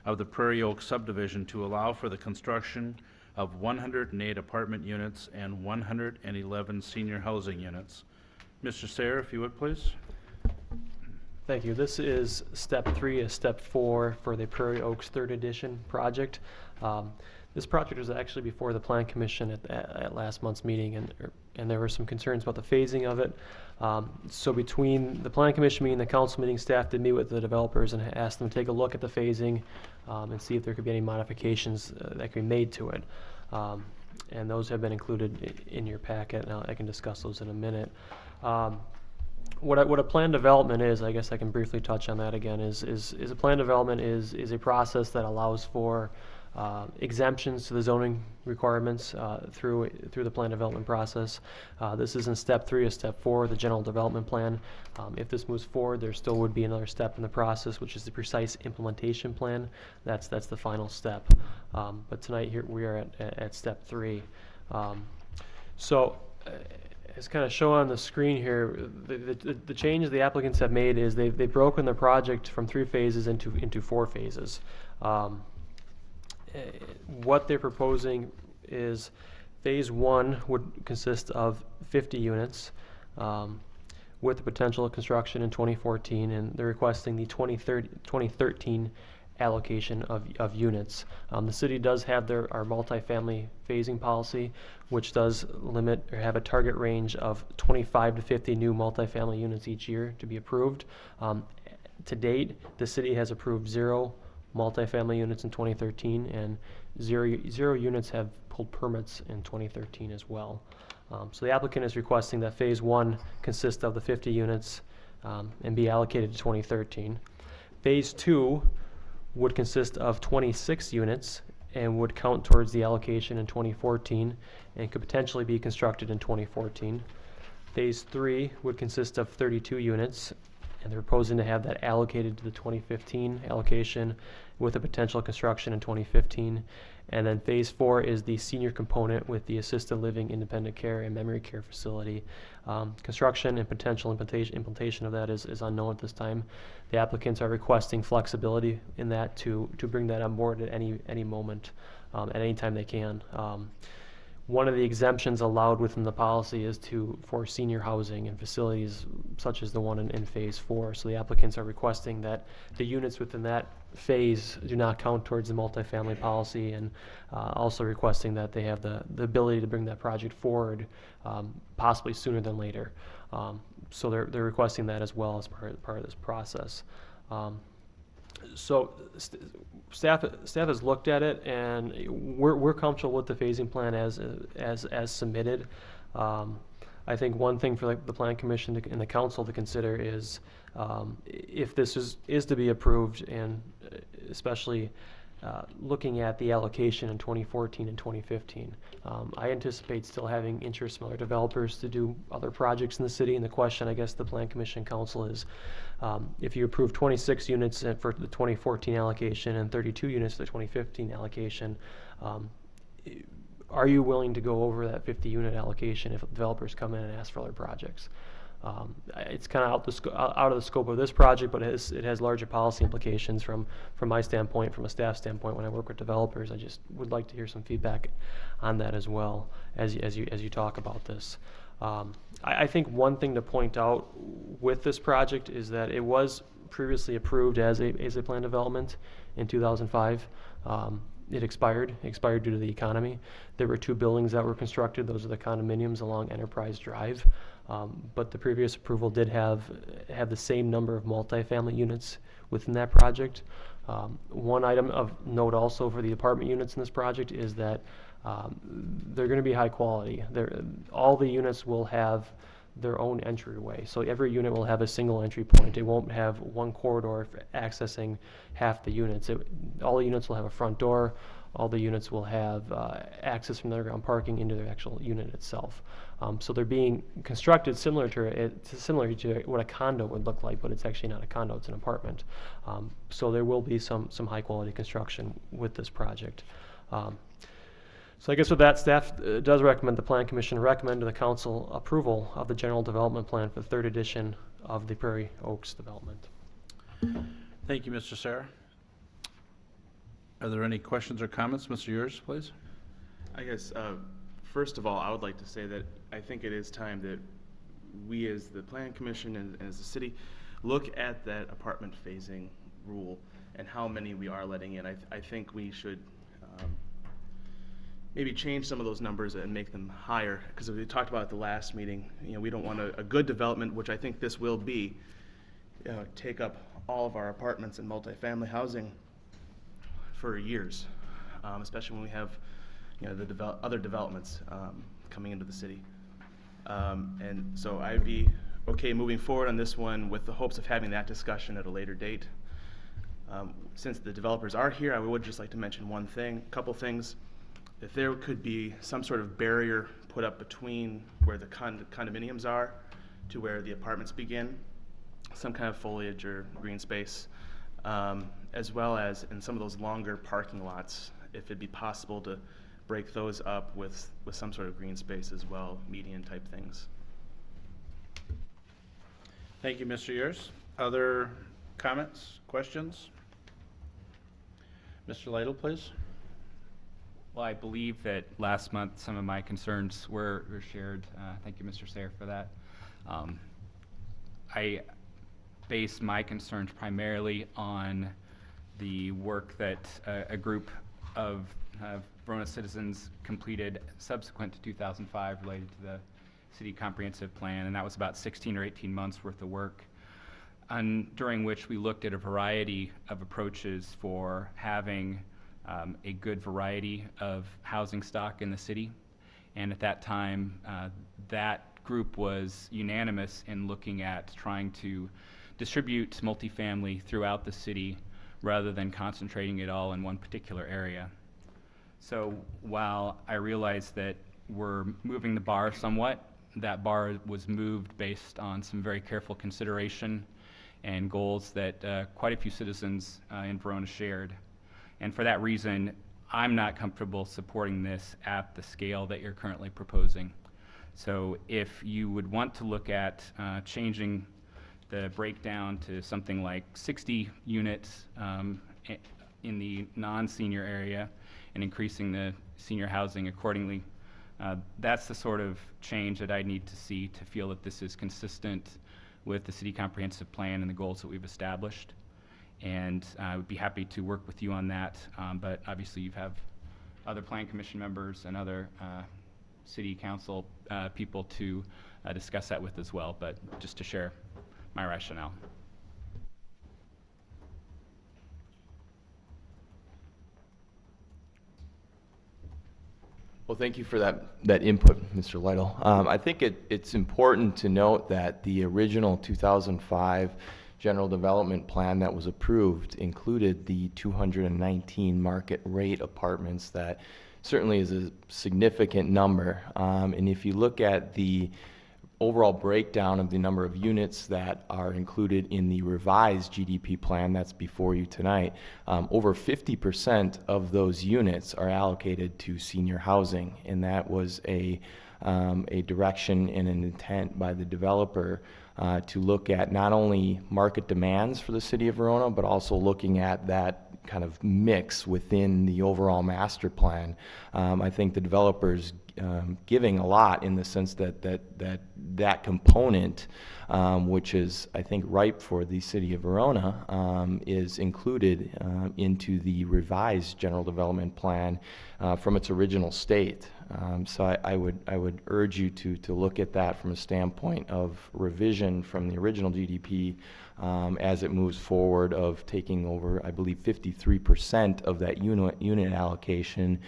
of the Prairie Oak subdivision to allow for the construction of 108 apartment units and 111 senior housing units. Mr. Sayer, if you would, please. Thank you. This is step 3 of step 4 for the Prairie Oaks 3rd edition project. This project was actually before the Plan Commission at last month's meeting, and there were some concerns about the phasing of it. So between the Plan Commission meeting and the council meeting, staff did meet with the developers and asked them to take a look at the phasing and see if there could be any modifications that could be made to it. And those have been included in your packet, and I can discuss those in a minute. What a plan development is, I guess I can briefly touch on that again, is a plan development is a process that allows for exemptions to the zoning requirements through the plan development process. This is in step 3 of step 4, the general development plan. If this moves forward, there still would be another step in the process, which is the precise implementation plan. That's the final step. But tonight here we are at step 3. As kind of shown on the screen here, the change the applicants have made is they've broken the project from 3 phases into 4 phases. What they're proposing is phase 1 would consist of 50 units with the potential of construction in 2014, and they're requesting the 2013 allocation of units. The city does have our multifamily phasing policy, which does limit or have a target range of 25 to 50 new multifamily units each year to be approved. To date, the city has approved 0 multifamily units in 2013, and zero units have pulled permits in 2013 as well. So the applicant is requesting that phase 1 consist of the 50 units and be allocated to 2013. Phase 2 would consist of 26 units and would count towards the allocation in 2014 and could potentially be constructed in 2014. Phase 3 would consist of 32 units, and they're proposing to have that allocated to the 2015 allocation with a potential construction in 2015. And then phase 4 is the senior component with the assisted living, independent care, and memory care facility. Construction and potential implementation of that is unknown at this time. The applicants are requesting flexibility in that to bring that on board at any moment, at any time they can. One of the exemptions allowed within the policy is for senior housing and facilities such as the one in Phase 4. So the applicants are requesting that the units within that phase do not count towards the multifamily policy, and also requesting that they have the ability to bring that project forward possibly sooner than later. So they're requesting that as well as part of this process. So staff has looked at it, and we're comfortable with the phasing plan as submitted. I think one thing for the Plan Commission and the council to consider is if this is to be approved, and especially looking at the allocation in 2014 and 2015. I anticipate still having interest from other developers to do other projects in the city, and the question, I guess, the Plan Commission and Council is, if you approve 26 units for the 2014 allocation and 32 units for the 2015 allocation, are you willing to go over that 50-unit allocation if developers come in and ask for other projects? It's kind of out of the scope of this project, but it has larger policy implications from my standpoint, from a staff standpoint. When I work with developers, I just would like to hear some feedback on that as well as you talk about this. I think one thing to point out with this project is that it was previously approved as a plan development in 2005. It expired due to the economy. There were 2 buildings that were constructed. Those are the condominiums along Enterprise Drive. But the previous approval did have the same number of multifamily units within that project. One item of note also for the apartment units in this project is that they're going to be high quality. All the units will have their own entryway. So every unit will have a single entry point. It won't have one corridor for accessing half the units. All the units will have a front door. All the units will have access from the underground parking into their actual unit itself. So they're being constructed similar to what a condo would look like, but it's actually not a condo, it's an apartment. So there will be some high quality construction with this project. So I guess with that, staff does recommend, the Plan Commission recommend to the council approval of the general development plan for the 3rd edition of the Prairie Oaks development. Thank you, Mr. Sarah. Are there any questions or comments? Mr. Yurs, please. I guess, first of all, I would like to say that I think it is time that we as the Plan Commission and as the city look at that apartment phasing rule and how many we are letting in. I think we should maybe change some of those numbers and make them higher, because we talked about at the last meeting, we don't want a good development, which I think this will be, take up all of our apartments and multifamily housing for years, especially when we have the other developments coming into the city. And so I'd be okay moving forward on this one with the hopes of having that discussion at a later date. Since the developers are here, I would just like to mention a couple things. If there could be some sort of barrier put up between where the condominiums are to where the apartments begin, some kind of foliage or green space, as well as in some of those longer parking lots, if it'd be possible to break those up with some sort of green space as well, median type things. Thank you, Mr. Yurs. Other comments, questions? Mr. Lytle, please. Well, I believe that last month some of my concerns were shared. Thank you, Mr. Sayre, for that. I base my concerns primarily on the work that a group of Verona citizens completed subsequent to 2005 related to the city comprehensive plan, and that was about 16 or 18 months worth of work, during which we looked at a variety of approaches for having a good variety of housing stock in the city. And at that time, that group was unanimous in looking at trying to distribute multifamily throughout the city rather than concentrating it all in one particular area. So while I realize that we're moving the bar somewhat, that bar was moved based on some very careful consideration and goals that quite a few citizens in Verona shared. And for that reason, I'm not comfortable supporting this at the scale that you're currently proposing. So if you would want to look at changing the breakdown to something like 60 units in the non-senior area and increasing the senior housing accordingly, That's the sort of change that I need to see to feel that this is consistent with the city comprehensive plan and the goals that we've established. And I would be happy to work with you on that, but obviously you have other plan commission members and other city council people to discuss that with as well, but just to share my rationale. Well, thank you for that input, Mr. Lytle. I think it's important to note that the original 2005 general development plan that was approved included the 219 market rate apartments. That certainly is a significant number. And if you look at the overall breakdown of the number of units that are included in the revised GDP plan that's before you tonight, over 50% of those units are allocated to senior housing, and that was a direction and an intent by the developer to look at not only market demands for the city of Verona, but also looking at that kind of mix within the overall master plan. I think the developers giving a lot in the sense that component, which is, I think, ripe for the city of Verona, is included into the revised general development plan from its original state. So I would urge you to look at that from a standpoint of revision from the original GDP as it moves forward, of taking over, I believe, 53% of that unit allocation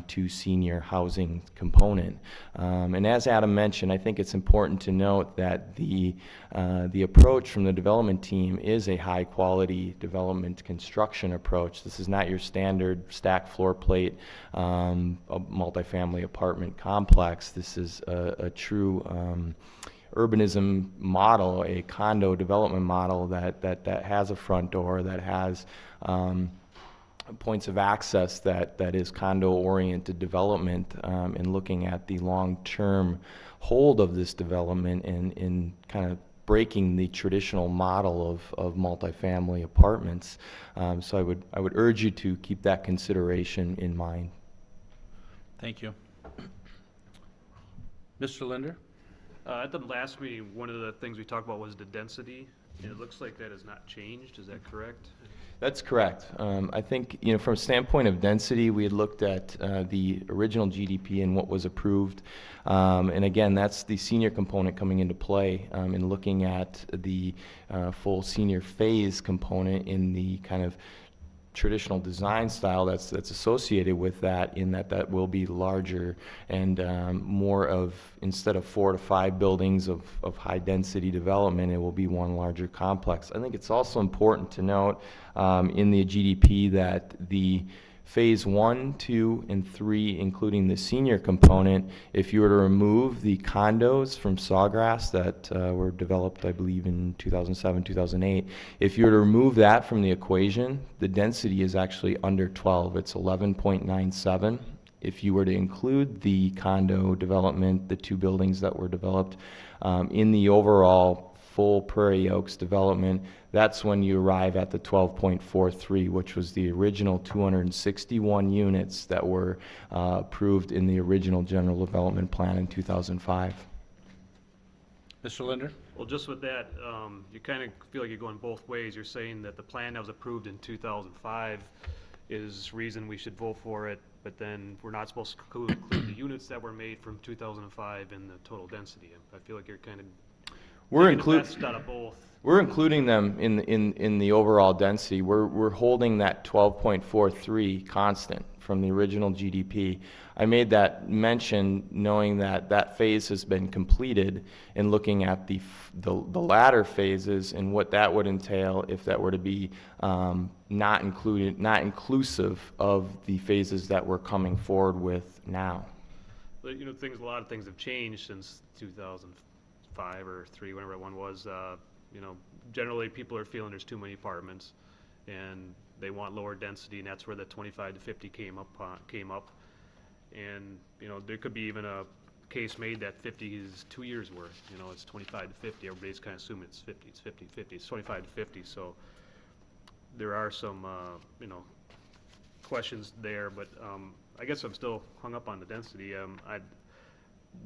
to senior housing component. And as Adam mentioned, I think it's important to note that the approach from the development team is a high quality development construction approach. This is not your standard stack floor plate multifamily apartment complex. This is a true urbanism model, a condo development model that has a front door, that has points of access, that is condo-oriented development, and looking at the long-term hold of this development and kind of breaking the traditional model of multifamily apartments. So I would urge you to keep that consideration in mind. Thank you. Mr. Linder? At the last meeting, one of the things we talked about was the density, and it looks like that has not changed. Is that correct? That's correct. I think, from a standpoint of density, we had looked at the original GDP and what was approved. And again, that's the senior component coming into play in looking at the full senior phase component in the kind of traditional design style that's associated with that, in that will be larger and more of, instead of 4 to 5 buildings of high density development, it will be one larger complex. I think it's also important to note in the GDP that the phase 1, 2, and 3, including the senior component, if you were to remove the condos from Sawgrass that were developed, I believe, in 2007, 2008, if you were to remove that from the equation, the density is actually under 12. It's 11.97. If you were to include the condo development, the 2 buildings that were developed in the overall full Prairie Oaks development, that's when you arrive at the 12.43, which was the original 261 units that were approved in the original general development plan in 2005. Mr. Linder? Well, just with that, you kind of feel like you're going both ways. You're saying that the plan that was approved in 2005 is reason we should vote for it, but then we're not supposed to include the units that were made from 2005 in the total density. I feel like you're kind of We're taking the best out of both. We're including them in the overall density. We're holding that 12.43 constant from the original GDP. I made that mention knowing that phase has been completed, and looking at the latter phases and what that would entail if that were to be not inclusive of the phases that we're coming forward with now. But a lot of things have changed since 2005 or 3, whatever that one was. Generally people are feeling there's too many apartments, and they want lower density, and that's where the 25 to 50 came up. And there could be even a case made that 50 is 2 years worth. It's 25 to 50. Everybody's kind of assuming it's 50. It's 50, 50. It's 25 to 50. So there are some questions there, but I guess I'm still hung up on the density.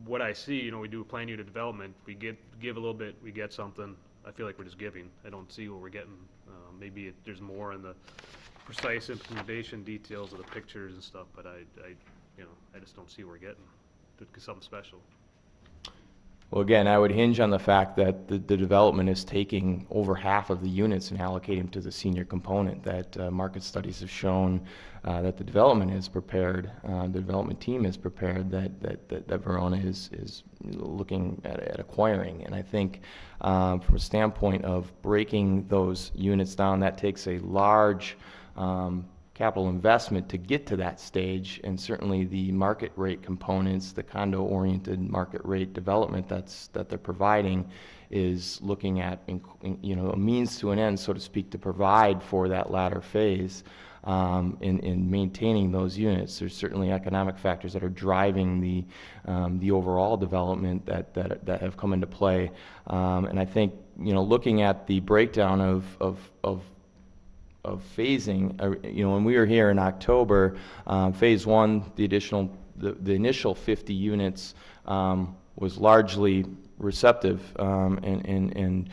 What I see, we do plan unit development, we give a little bit, we get something. I feel like we're just giving. I don't see what we're getting. Maybe there's more in the precise implementation details of the pictures and stuff, but I just don't see what we're getting. Something special. Well, again, I would hinge on the fact that the development is taking over half of the units and allocating them to the senior component, that market studies have shown that the development is prepared, the development team is prepared, that Verona is looking at acquiring. And I think from a standpoint of breaking those units down, that takes a large capital investment to get to that stage, and certainly the market rate components, the condo-oriented market rate development that they're providing is looking at, a means to an end, so to speak, to provide for that latter phase in maintaining those units. There's certainly economic factors that are driving the overall development that have come into play, and I think looking at the breakdown of phasing, when we were here in October, phase one, the initial 50 units was largely receptive and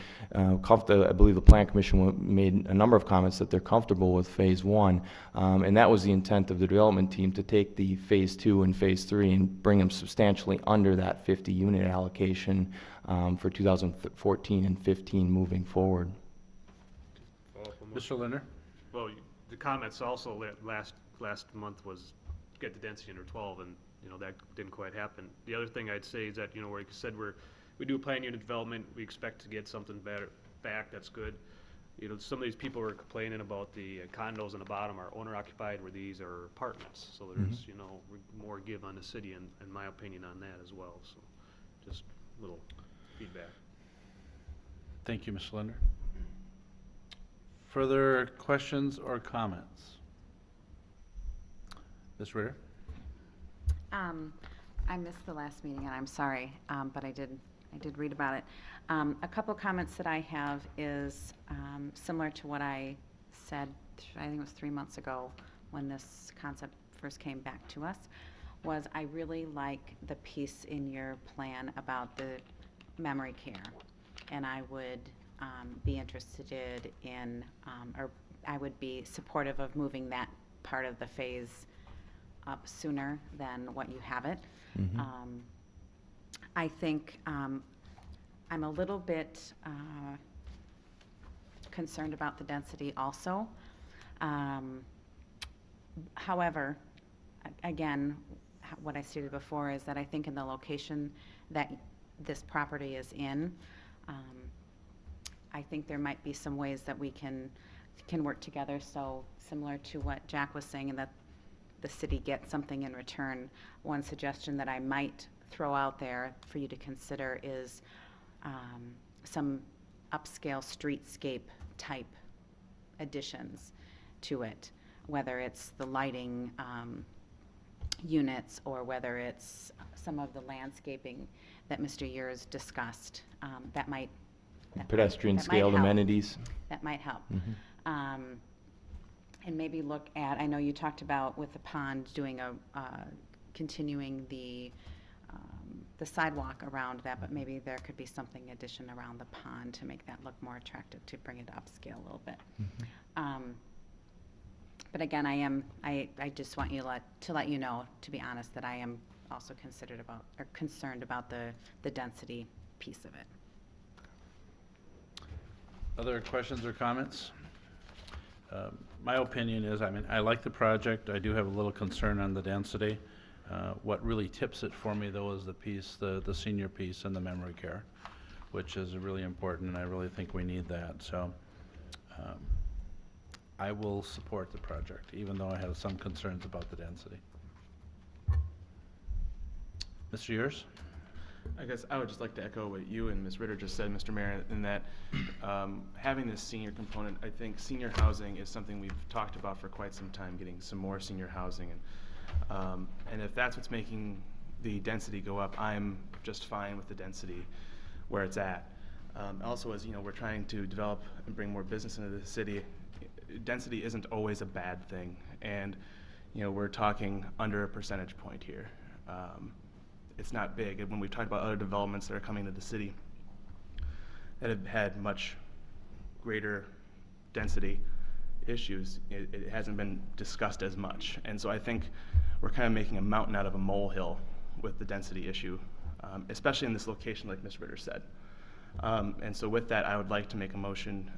comfortable. I believe the Plan Commission made a number of comments that they're comfortable with phase one, and that was the intent of the development team, to take the phase two and phase three and bring them substantially under that 50 unit allocation for 2014 and 15 moving forward. Mr. Linder? Well, the comments also last month was get the density under 12, and that didn't quite happen. The other thing I'd say is that where you said we do plan unit development, we expect to get something better back. That's good. Some of these people are complaining about the condos on the bottom are owner occupied, where these are apartments. So there's more give on the city, in my opinion, on that as well. So just a little feedback. Thank you, Mr. Linder. Further questions or comments? Ms. Ritter? I missed the last meeting, and I'm sorry, but I did read about it. A couple comments that I have is similar to what I said, I think it was 3 months ago when this concept first came back to us, was I really like the piece in your plan about the memory care, and I would be interested in, or I would be supportive of moving that part of the phase up sooner than what you have it. I think I'm a little bit concerned about the density also. However, again, what I stated before is that I think in the location that this property is in, I think there might be some ways that we can work together. So similar to what Jack was saying, and that the city gets something in return. One suggestion that I might throw out there for you to consider is some upscale streetscape type additions to it, whether it's the lighting units or whether it's some of the landscaping that Mr. Years discussed. Pedestrian that might scaled help. amenities. That might help. And maybe look at, I know you talked about with the pond doing continuing the sidewalk around that, but maybe there could be something addition around the pond to make that look more attractive, to bring it upscale a little bit. But again, I just want to let you know, to be honest, that I am also concerned about the density piece of it. Other questions or comments? My opinion is, I like the project. I do have a little concern on the density. What really tips it for me, though, is the piece, the senior piece and the memory care, which is really important, and I really think we need that. So I will support the project, even though I have some concerns about the density. Mr. Years? I guess I would just like to echo what you and Ms. Ritter just said, Mr. Mayor, in that having this senior component, I think senior housing is something we've talked about for quite some time, getting some more senior housing. And if that's what's making the density go up, I'm just fine with the density where it's at. Also, as we're trying to develop and bring more business into the city, density isn't always a bad thing. And we're talking under a percentage point here. It's not big. And when we talk about other developments that are coming to the city that have had much greater density issues, it hasn't been discussed as much. And so I think we're kind of making a mountain out of a molehill with the density issue, especially in this location, like Ms. Ritter said. And so with that, I would like to make a motion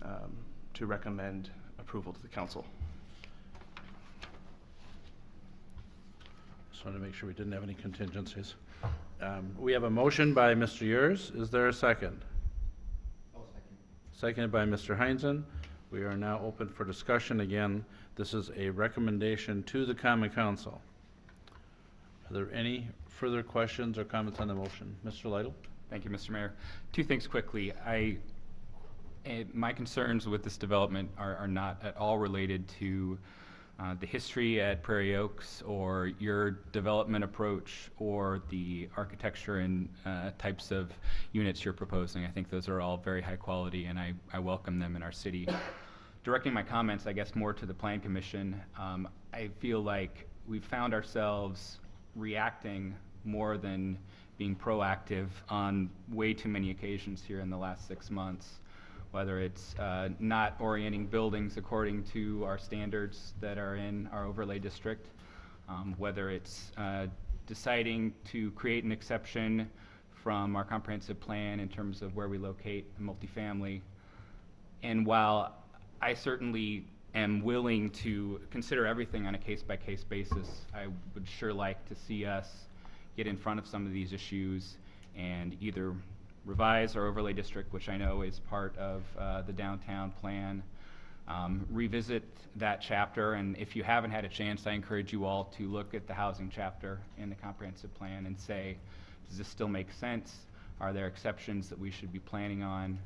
to recommend approval to the council. Just wanted to make sure we didn't have any contingencies. We have a motion by Mr. Yurs. Is there a second? Seconded by Mr. Heinzen. We are now open for discussion. Again, this is a recommendation to the Common Council. Are there any further questions or comments on the motion? Mr. Lytle? Thank you, Mr. Mayor. Two things quickly. My concerns with this development are not at all related to the history at Prairie Oaks or your development approach or the architecture and types of units you're proposing. I think those are all very high quality, and I welcome them in our city. Directing my comments, I guess, more to the Plan Commission, I feel like we've found ourselves reacting more than being proactive on way too many occasions here in the last 6 months, whether it's not orienting buildings according to our standards that are in our overlay district, whether it's deciding to create an exception from our comprehensive plan in terms of where we locate a multifamily. And while I certainly am willing to consider everything on a case-by-case basis, I would sure like to see us get in front of some of these issues and either revise our overlay district, which I know is part of the downtown plan, revisit that chapter, and if you haven't had a chance, I encourage you all to look at the housing chapter in the comprehensive plan and say, does this still make sense? Are there exceptions that we should be planning on?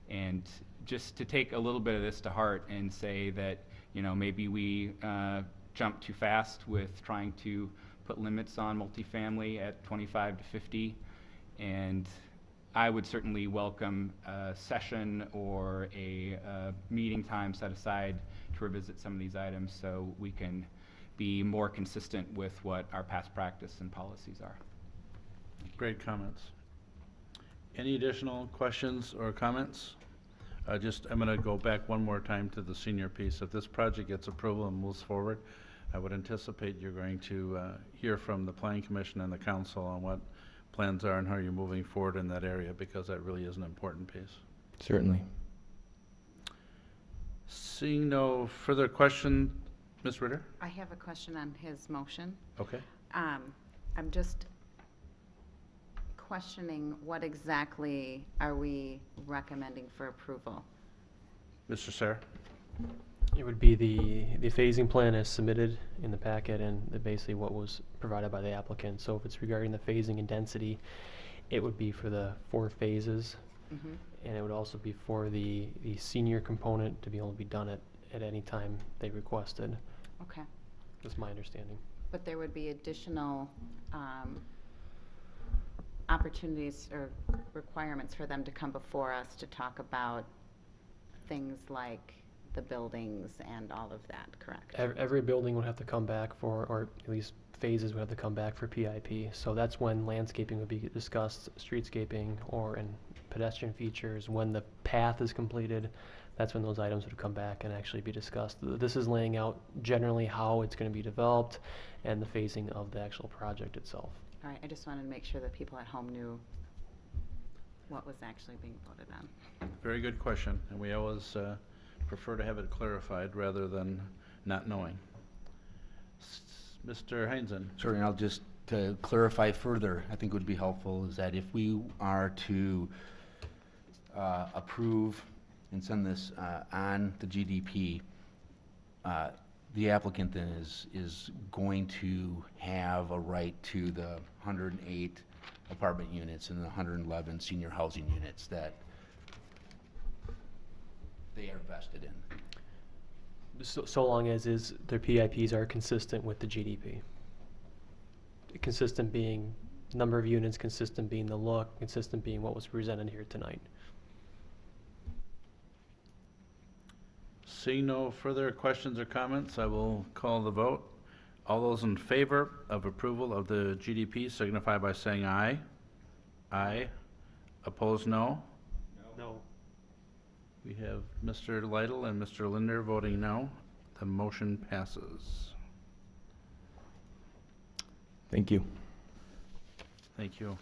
And just to take a little bit of this to heart and say that, maybe we jump too fast with trying to put limits on multifamily at 25 to 50, and I would certainly welcome a session or a meeting time set aside to revisit some of these items so we can be more consistent with what our past practice and policies are. Great comments. Any additional questions or comments? I'm going to go back one more time to the senior piece. If this project gets approval and moves forward, I would anticipate you're going to hear from the Planning Commission and the council on what plans are and how you're moving forward in that area, because that really is an important piece. Certainly. Seeing no further question, Ms. Ritter? I have a question on his motion. Okay. I'm just questioning what exactly are we recommending for approval? Mr. Sayre? It would be the phasing plan as submitted in the packet and basically what was provided by the applicant. So if it's regarding the phasing and density, it would be for the 4 phases. Mm-hmm. And it would also be for the senior component to be able to be done at any time they requested. Okay. That's my understanding. But there would be additional opportunities or requirements for them to come before us to talk about things like the buildings and all of that, correct? Every building would have to come back for, or at least phases would have to come back for PIP. So that's when landscaping would be discussed, streetscaping, or in pedestrian features. When the path is completed, that's when those items would come back and actually be discussed. This is laying out generally how it's going to be developed and the phasing of the actual project itself. All right, I just wanted to make sure that people at home knew what was actually being voted on. Very good question, and we always prefer to have it clarified rather than not knowing. Mr. Heinzen? Sure, and I'll just to clarify further, I think would be helpful is that if we are to approve and send this on the GDP, the applicant then is going to have a right to the 108 apartment units and the 111 senior housing units that they are vested in. So long as their PIPs are consistent with the GDP. Consistent being number of units, consistent being the look, consistent being what was presented here tonight. Seeing no further questions or comments, I will call the vote. All those in favor of approval of the GDP signify by saying aye. Aye. Opposed, no. No. We have Mr. Lytle and Mr. Linder voting no. The motion passes. Thank you. Thank you.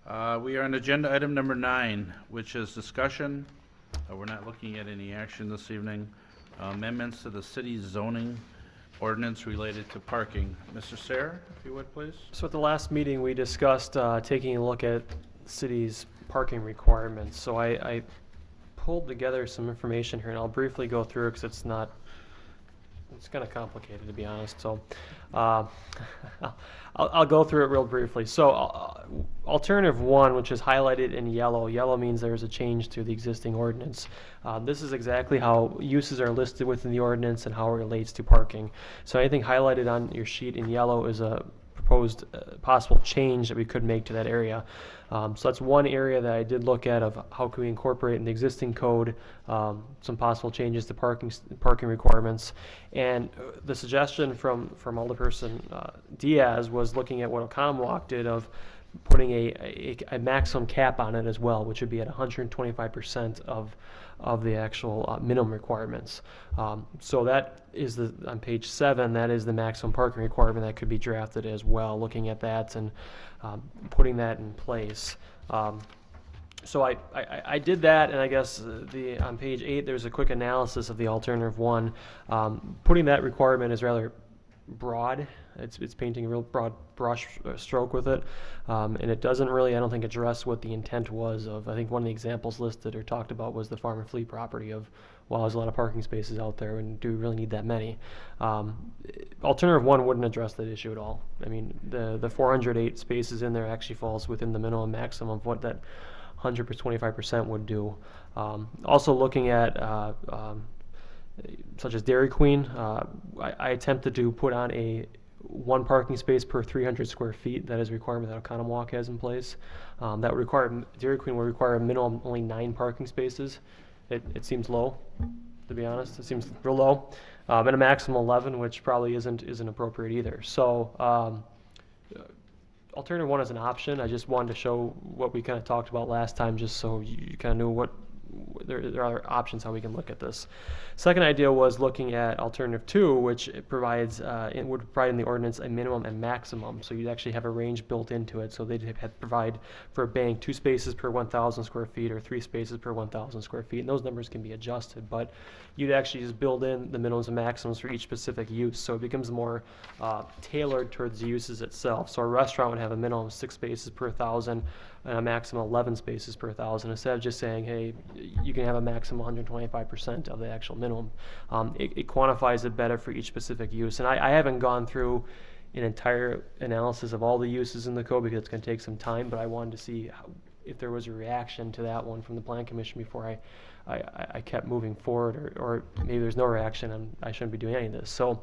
We are on agenda item number 9, which is discussion. We're not looking at any action this evening. Amendments to the city's zoning ordinance related to parking. Mr. Sayre, if you would, please. So at the last meeting, we discussed taking a look at the city's parking requirements. So I pulled together some information here, and I'll briefly go through it because it's kind of complicated, to be honest. So I'll go through it real briefly. So alternative 1, which is highlighted in yellow. Yellow means there's a change to the existing ordinance. This is exactly how uses are listed within the ordinance and how it relates to parking. So anything highlighted on your sheet in yellow is a proposed possible change that we could make to that area. So that's one area that I did look at of how can we incorporate in the existing code some possible changes to parking requirements. And the suggestion from Alderperson Diaz was looking at what Oconomowoc did of putting a maximum cap on it as well, which would be at 125% of the actual minimum requirements. So that is on page 7, that is the maximum parking requirement that could be drafted as well, looking at that and putting that in place. So I did that, and I guess on page 8 there's a quick analysis of the alternative 1. Putting that requirement is rather broad. It's painting a real broad brush stroke with it, and it doesn't really, I don't think, address what the intent was of. I think one of the examples listed or talked about was the farm and fleet property of, well, there's a lot of parking spaces out there, and do we really need that many? Alternative 1 wouldn't address that issue at all. I mean, the 408 spaces in there actually falls within the minimum maximum of what that 125% would do. Also looking at such as Dairy Queen, I attempted to put on a 1 parking space per 300 square feet. That is a requirement that Oconomowoc has in place. That would require, Dairy Queen would require a minimum only 9 parking spaces. It seems low, to be honest. It seems real low. And a maximum 11, which probably isn't appropriate either. So alternative 1 is an option. I just wanted to show what we kind of talked about last time, just so you kind of knew what there are options how we can look at this. Second idea was looking at alternative 2, which it provides it would provide in the ordinance a minimum and maximum. So you'd actually have a range built into it. So they'd have to provide for a bank 2 spaces per 1,000 square feet or 3 spaces per 1,000 square feet. And those numbers can be adjusted, but you'd actually just build in the minimums and maximums for each specific use. So it becomes more tailored towards the uses itself. So a restaurant would have a minimum of 6 spaces per 1,000 and a maximum 11 spaces per 1,000, instead of just saying, hey, you can have a maximum 125% of the actual minimum. It quantifies it better for each specific use. And I haven't gone through an entire analysis of all the uses in the code because it's going to take some time, but I wanted to see if there was a reaction to that one from the Plan Commission before I kept moving forward, or maybe there's no reaction and I shouldn't be doing any of this. So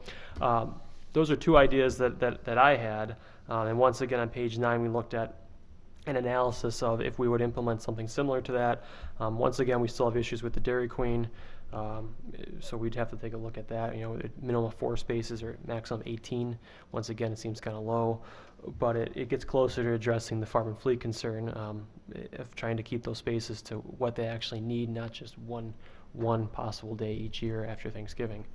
those are 2 ideas that I had. And once again, on page 9, we looked at an analysis of if we would implement something similar to that. Once again, we still have issues with the Dairy Queen, so we'd have to take a look at that. You know, minimum of 4 spaces or maximum 18. Once again, it seems kind of low, but it gets closer to addressing the farm and fleet concern of trying to keep those spaces to what they actually need, not just one possible day each year after Thanksgiving.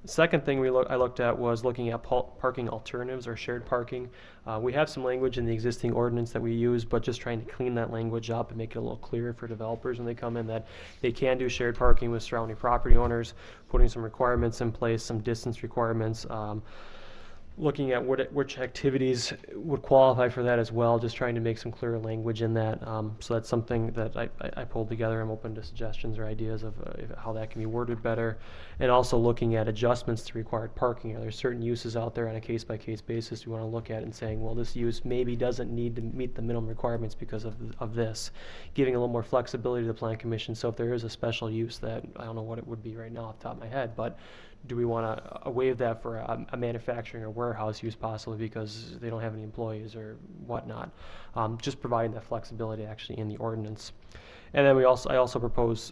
The second thing I looked at was looking at parking alternatives or shared parking. We have some language in the existing ordinance that we use, but just trying to clean that language up and make it a little clearer for developers when they come in, that they can do shared parking with surrounding property owners, putting some requirements in place, some distance requirements, looking at which activities would qualify for that as well, just trying to make some clearer language in that. So that's something that I pulled together. I'm open to suggestions or ideas of how that can be worded better. And also looking at adjustments to required parking. Are there certain uses out there on a case-by-case basis we want to look at and saying, well, this use maybe doesn't need to meet the minimum requirements because of this. Giving a little more flexibility to the Plan Commission. So if there is a special use that, I don't know what it would be right now off the top of my head, but do we want to waive that for a manufacturing or warehouse use possibly because they don't have any employees or whatnot? Just providing that flexibility actually in the ordinance. And then I also propose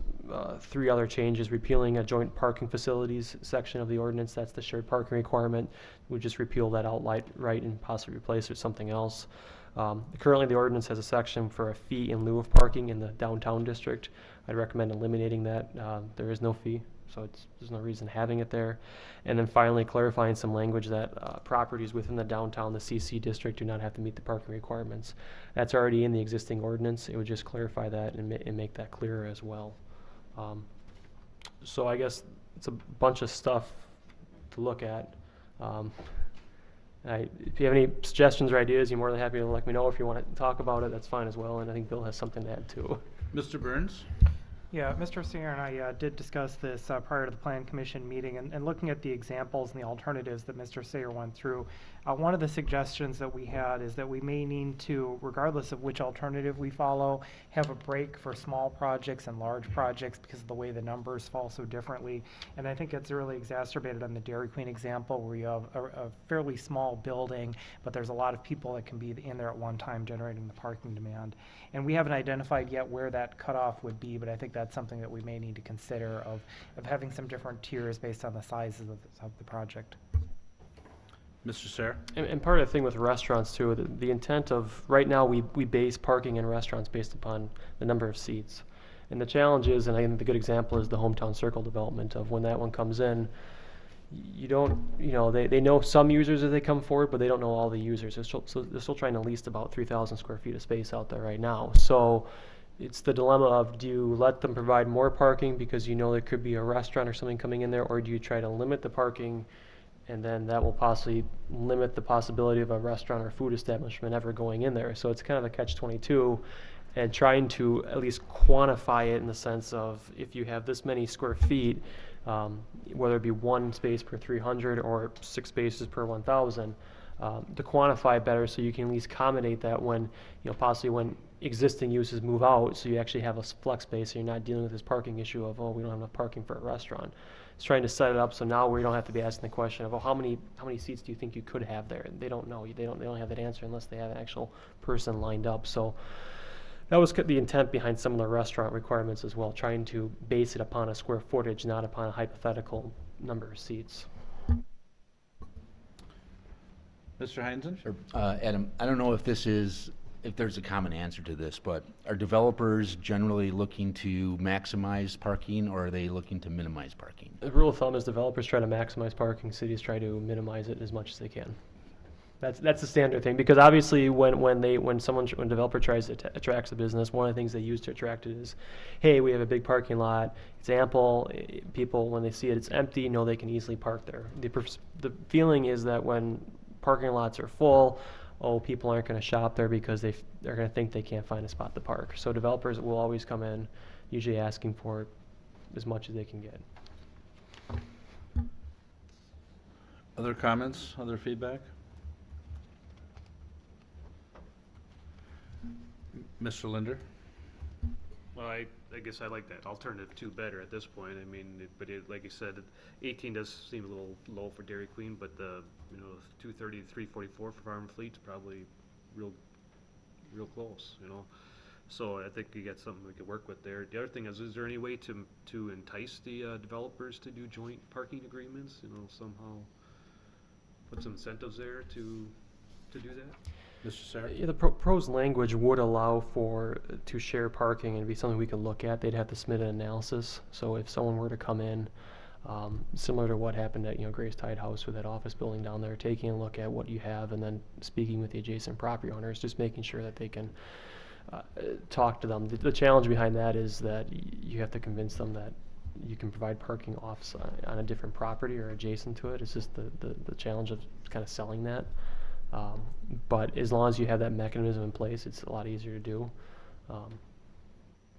3 other changes: repealing a joint parking facilities section of the ordinance. That's the shared parking requirement. We just repeal that outright and possibly replace it with something else. Currently, the ordinance has a section for a fee in lieu of parking in the downtown district. I'd recommend eliminating that. There is no fee, so there's no reason having it there. And then finally, clarifying some language that properties within the downtown, the CC district, do not have to meet the parking requirements. That's already in the existing ordinance. It would just clarify that and make that clearer as well. So I guess it's a bunch of stuff to look at. If you have any suggestions or ideas, you're more than happy to let me know. If you want to talk about it, that's fine as well. And I think Bill has something to add too. Mr. Burns? Yeah, Mr. Singer and I did discuss this prior to the Plan Commission meeting, and looking at the examples and the alternatives that Mr. Sayer went through, one of the suggestions that we had is that we may need to, regardless of which alternative we follow, have a break for small projects and large projects because of the way the numbers fall so differently. And I think it's really exacerbated on the Dairy Queen example, where you have a fairly small building, but there's a lot of people that can be in there at one time generating the parking demand. And we haven't identified yet where that cutoff would be, but I think that's something that we may need to consider of having some different tiers based on the sizes of the project. Mr. Sayre? And part of the thing with restaurants too, the intent of, right now we base parking in restaurants based upon the number of seats. And the challenge is, and I think the good example is the Hometown Circle development of when that one comes in, they know some users as they come forward, but they don't know all the users. So they're still trying to lease about 3,000 square feet of space out there right now. So it's the dilemma of, do you let them provide more parking because you know there could be a restaurant or something coming in there, or do you try to limit the parking, and then that will possibly limit the possibility of a restaurant or food establishment ever going in there. So it's kind of a catch-22, and trying to at least quantify it in the sense of, if you have this many square feet, whether it be 1 space per 300 or 6 spaces per 1,000, to quantify it better so you can at least accommodate that when, possibly when existing uses move out, so you actually have a flex space, so you're not dealing with this parking issue of, we don't have enough parking for a restaurant. It's trying to set it up so now we don't have to be asking the question of, how many seats do you think you could have there? And they don't know. They don't have that answer unless they have an actual person lined up. So that was the intent behind some of the restaurant requirements as well, trying to base it upon a square footage, not upon a hypothetical number of seats. Mr. Heinzen? Sure. Adam, I don't know if there's a common answer to this, but are developers generally looking to maximize parking, or are they looking to minimize parking? The rule of thumb is developers try to maximize parking, cities try to minimize it as much as they can. That's the standard thing, because obviously when a developer tries to attract a business, one of the things they use to attract it is, hey, we have a big parking lot, it's ample, people, when they see it, it's empty, know they can easily park there. The feeling is that when parking lots are full, people aren't going to shop there because they're going to think they can't find a spot to park. So developers will always come in, usually asking for as much as they can get. Other comments, other feedback? Mr. Linder? Well, I guess I like that alternative 2 better at this point. I mean, like you said, 18 does seem a little low for Dairy Queen, but the 230 to 344 for Farm Fleet's probably real close. So I think you got something we could work with there. The other thing is there any way to entice the developers to do joint parking agreements? Somehow put some incentives there to do that? Mr. Sayre? Yeah, the pros language would allow to share parking and be something we could look at. They'd have to submit an analysis. So if someone were to come in, similar to what happened at Grace Tide House with that office building down there, taking a look at what you have and then speaking with the adjacent property owners, just making sure that they can talk to them. The challenge behind that is that you have to convince them that you can provide parking off on a different property or adjacent to it. It's just the challenge of kind of selling that. But as long as you have that mechanism in place, it's a lot easier to do.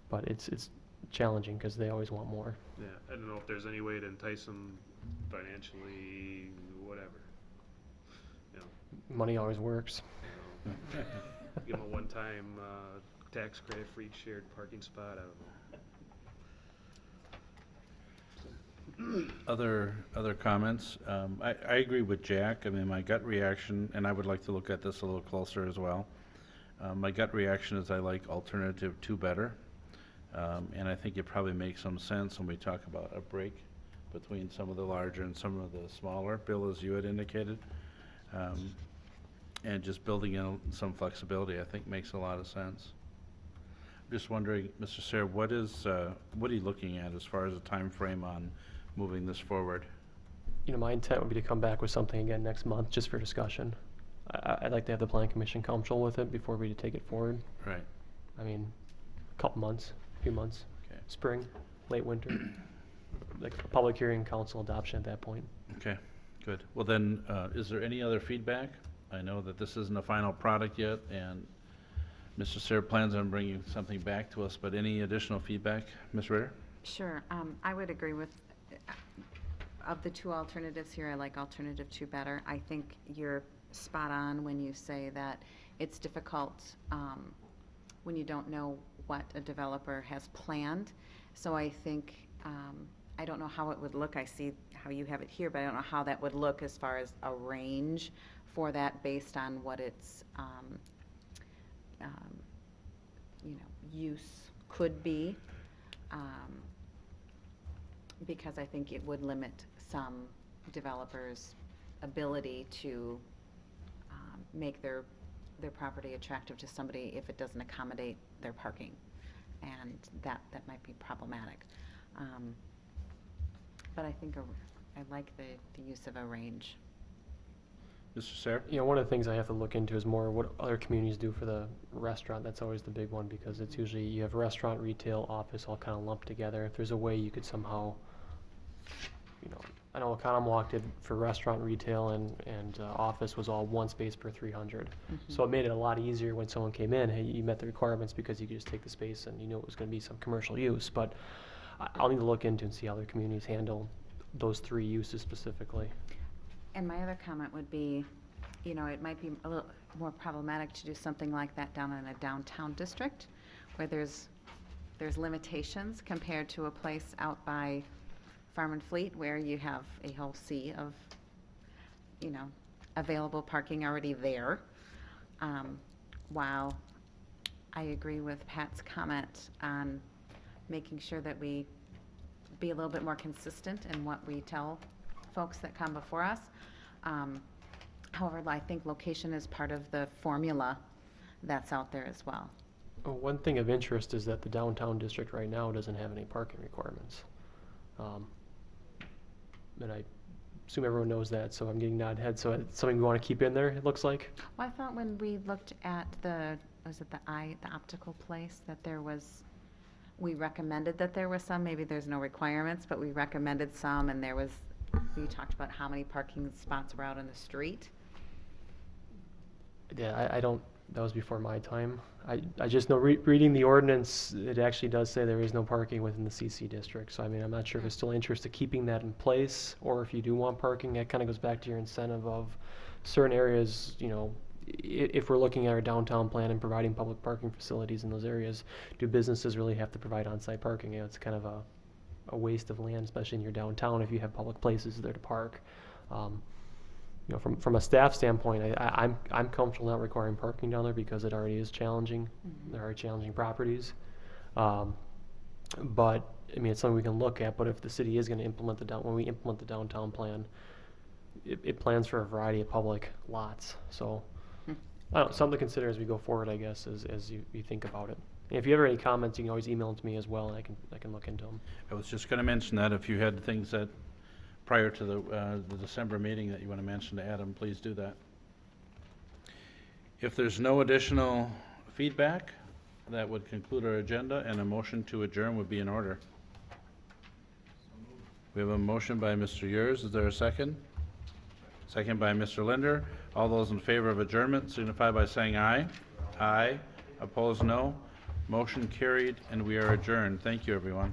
But it's challenging because they always want more. Yeah, I don't know if there's any way to entice them financially, whatever. Money always works. Give them a one-time tax credit for each shared parking spot. I don't know. Other comments? I agree with Jack. I mean, my gut reaction, and I would like to look at this a little closer as well. My gut reaction is I like alternative 2 better. And I think it probably makes some sense when we talk about a break between some of the larger and some of the smaller, Bill, as you had indicated. And just building in some flexibility, I think, makes a lot of sense. Just wondering, Mr. Sayre, what are you looking at as far as a time frame on moving this forward? You know, my intent would be to come back with something again next month, just for discussion. I'd like to have the plan commission comfortable with it before we take it forward. Right. I mean, a couple months, a few months. Okay. Spring, late winter, like a public hearing, council adoption at that point. Okay, good. Well then, is there any other feedback? I know that this isn't a final product yet, and Mr. Sayre plans on bringing something back to us, but any additional feedback? Ms. Ritter? Sure, I would agree with, of the two alternatives here, I like alternative 2 better. I think you're spot on when you say that it's difficult when you don't know what a developer has planned. So I think, I don't know how it would look. I see how you have it here, but I don't know how that would look as far as a range for that based on what its, use could be. Because I think it would limit some developers' ability to make their property attractive to somebody if it doesn't accommodate their parking, and that might be problematic. But I think I like the use of a range. Mr. Sayre? You know, one of the things I have to look into is more what other communities do for the restaurant. That's always the big one, because it's usually you have restaurant, retail, office all kind of lumped together. If there's a way you could somehow, you know, I know Economwalk did for restaurant, retail, and office was all one space per 300. So it made it a lot easier when someone came in. Hey, you met the requirements because you could just take the space and you knew it was going to be some commercial use. But I'll need to look into and see how other communities handle those 3 uses specifically. And my other comment would be, you know, it might be a little more problematic to do something like that down in a downtown district where there's limitations compared to a place out by Farm and Fleet where you have a whole sea of, you know, available parking already there. While I agree with Pat's comment on making sure that we be a little bit more consistent in what we tell folks that come before us. However, I think location is part of the formula that's out there as well. One thing of interest is that the downtown district right now doesn't have any parking requirements. And I assume everyone knows that, so I'm getting nod head. So it's something we want to keep in there, it looks like. Well, I thought when we looked at the optical place, that there was, we recommended that there was some, maybe there's no requirements, but we recommended some, and there was, we talked about how many parking spots were out on the street. Yeah, I don't, that was before my time. I just know reading the ordinance, it actually does say there is no parking within the CC district. So I mean, I'm not sure if there's still interest in keeping that in place, or if you do want parking, that kind of goes back to your incentive of certain areas, you know, if we're looking at our downtown plan and providing public parking facilities in those areas, do businesses really have to provide on-site parking? You know, it's kind of a waste of land, especially in your downtown, if you have public places there to park. You know, from a staff standpoint, I'm comfortable not requiring parking down there because it already is challenging. There are challenging properties. But, I mean, it's something we can look at, but if the city is going to implement when we implement the downtown plan, it plans for a variety of public lots. So, I don't know, something to consider as we go forward, I guess, as you think about it. And if you have any comments, you can always email them to me as well, and I can look into them. I was just going to mention that if you had things that, prior to the December meeting that you want to mention to Adam, please do that. If there's no additional feedback, that would conclude our agenda, and a motion to adjourn would be in order. We have a motion by Mr. Yurs. Is there a second? Second by Mr. Linder. All those in favor of adjournment signify by saying aye. Aye. Opposed, no. Motion carried, and we are adjourned. Thank you, everyone.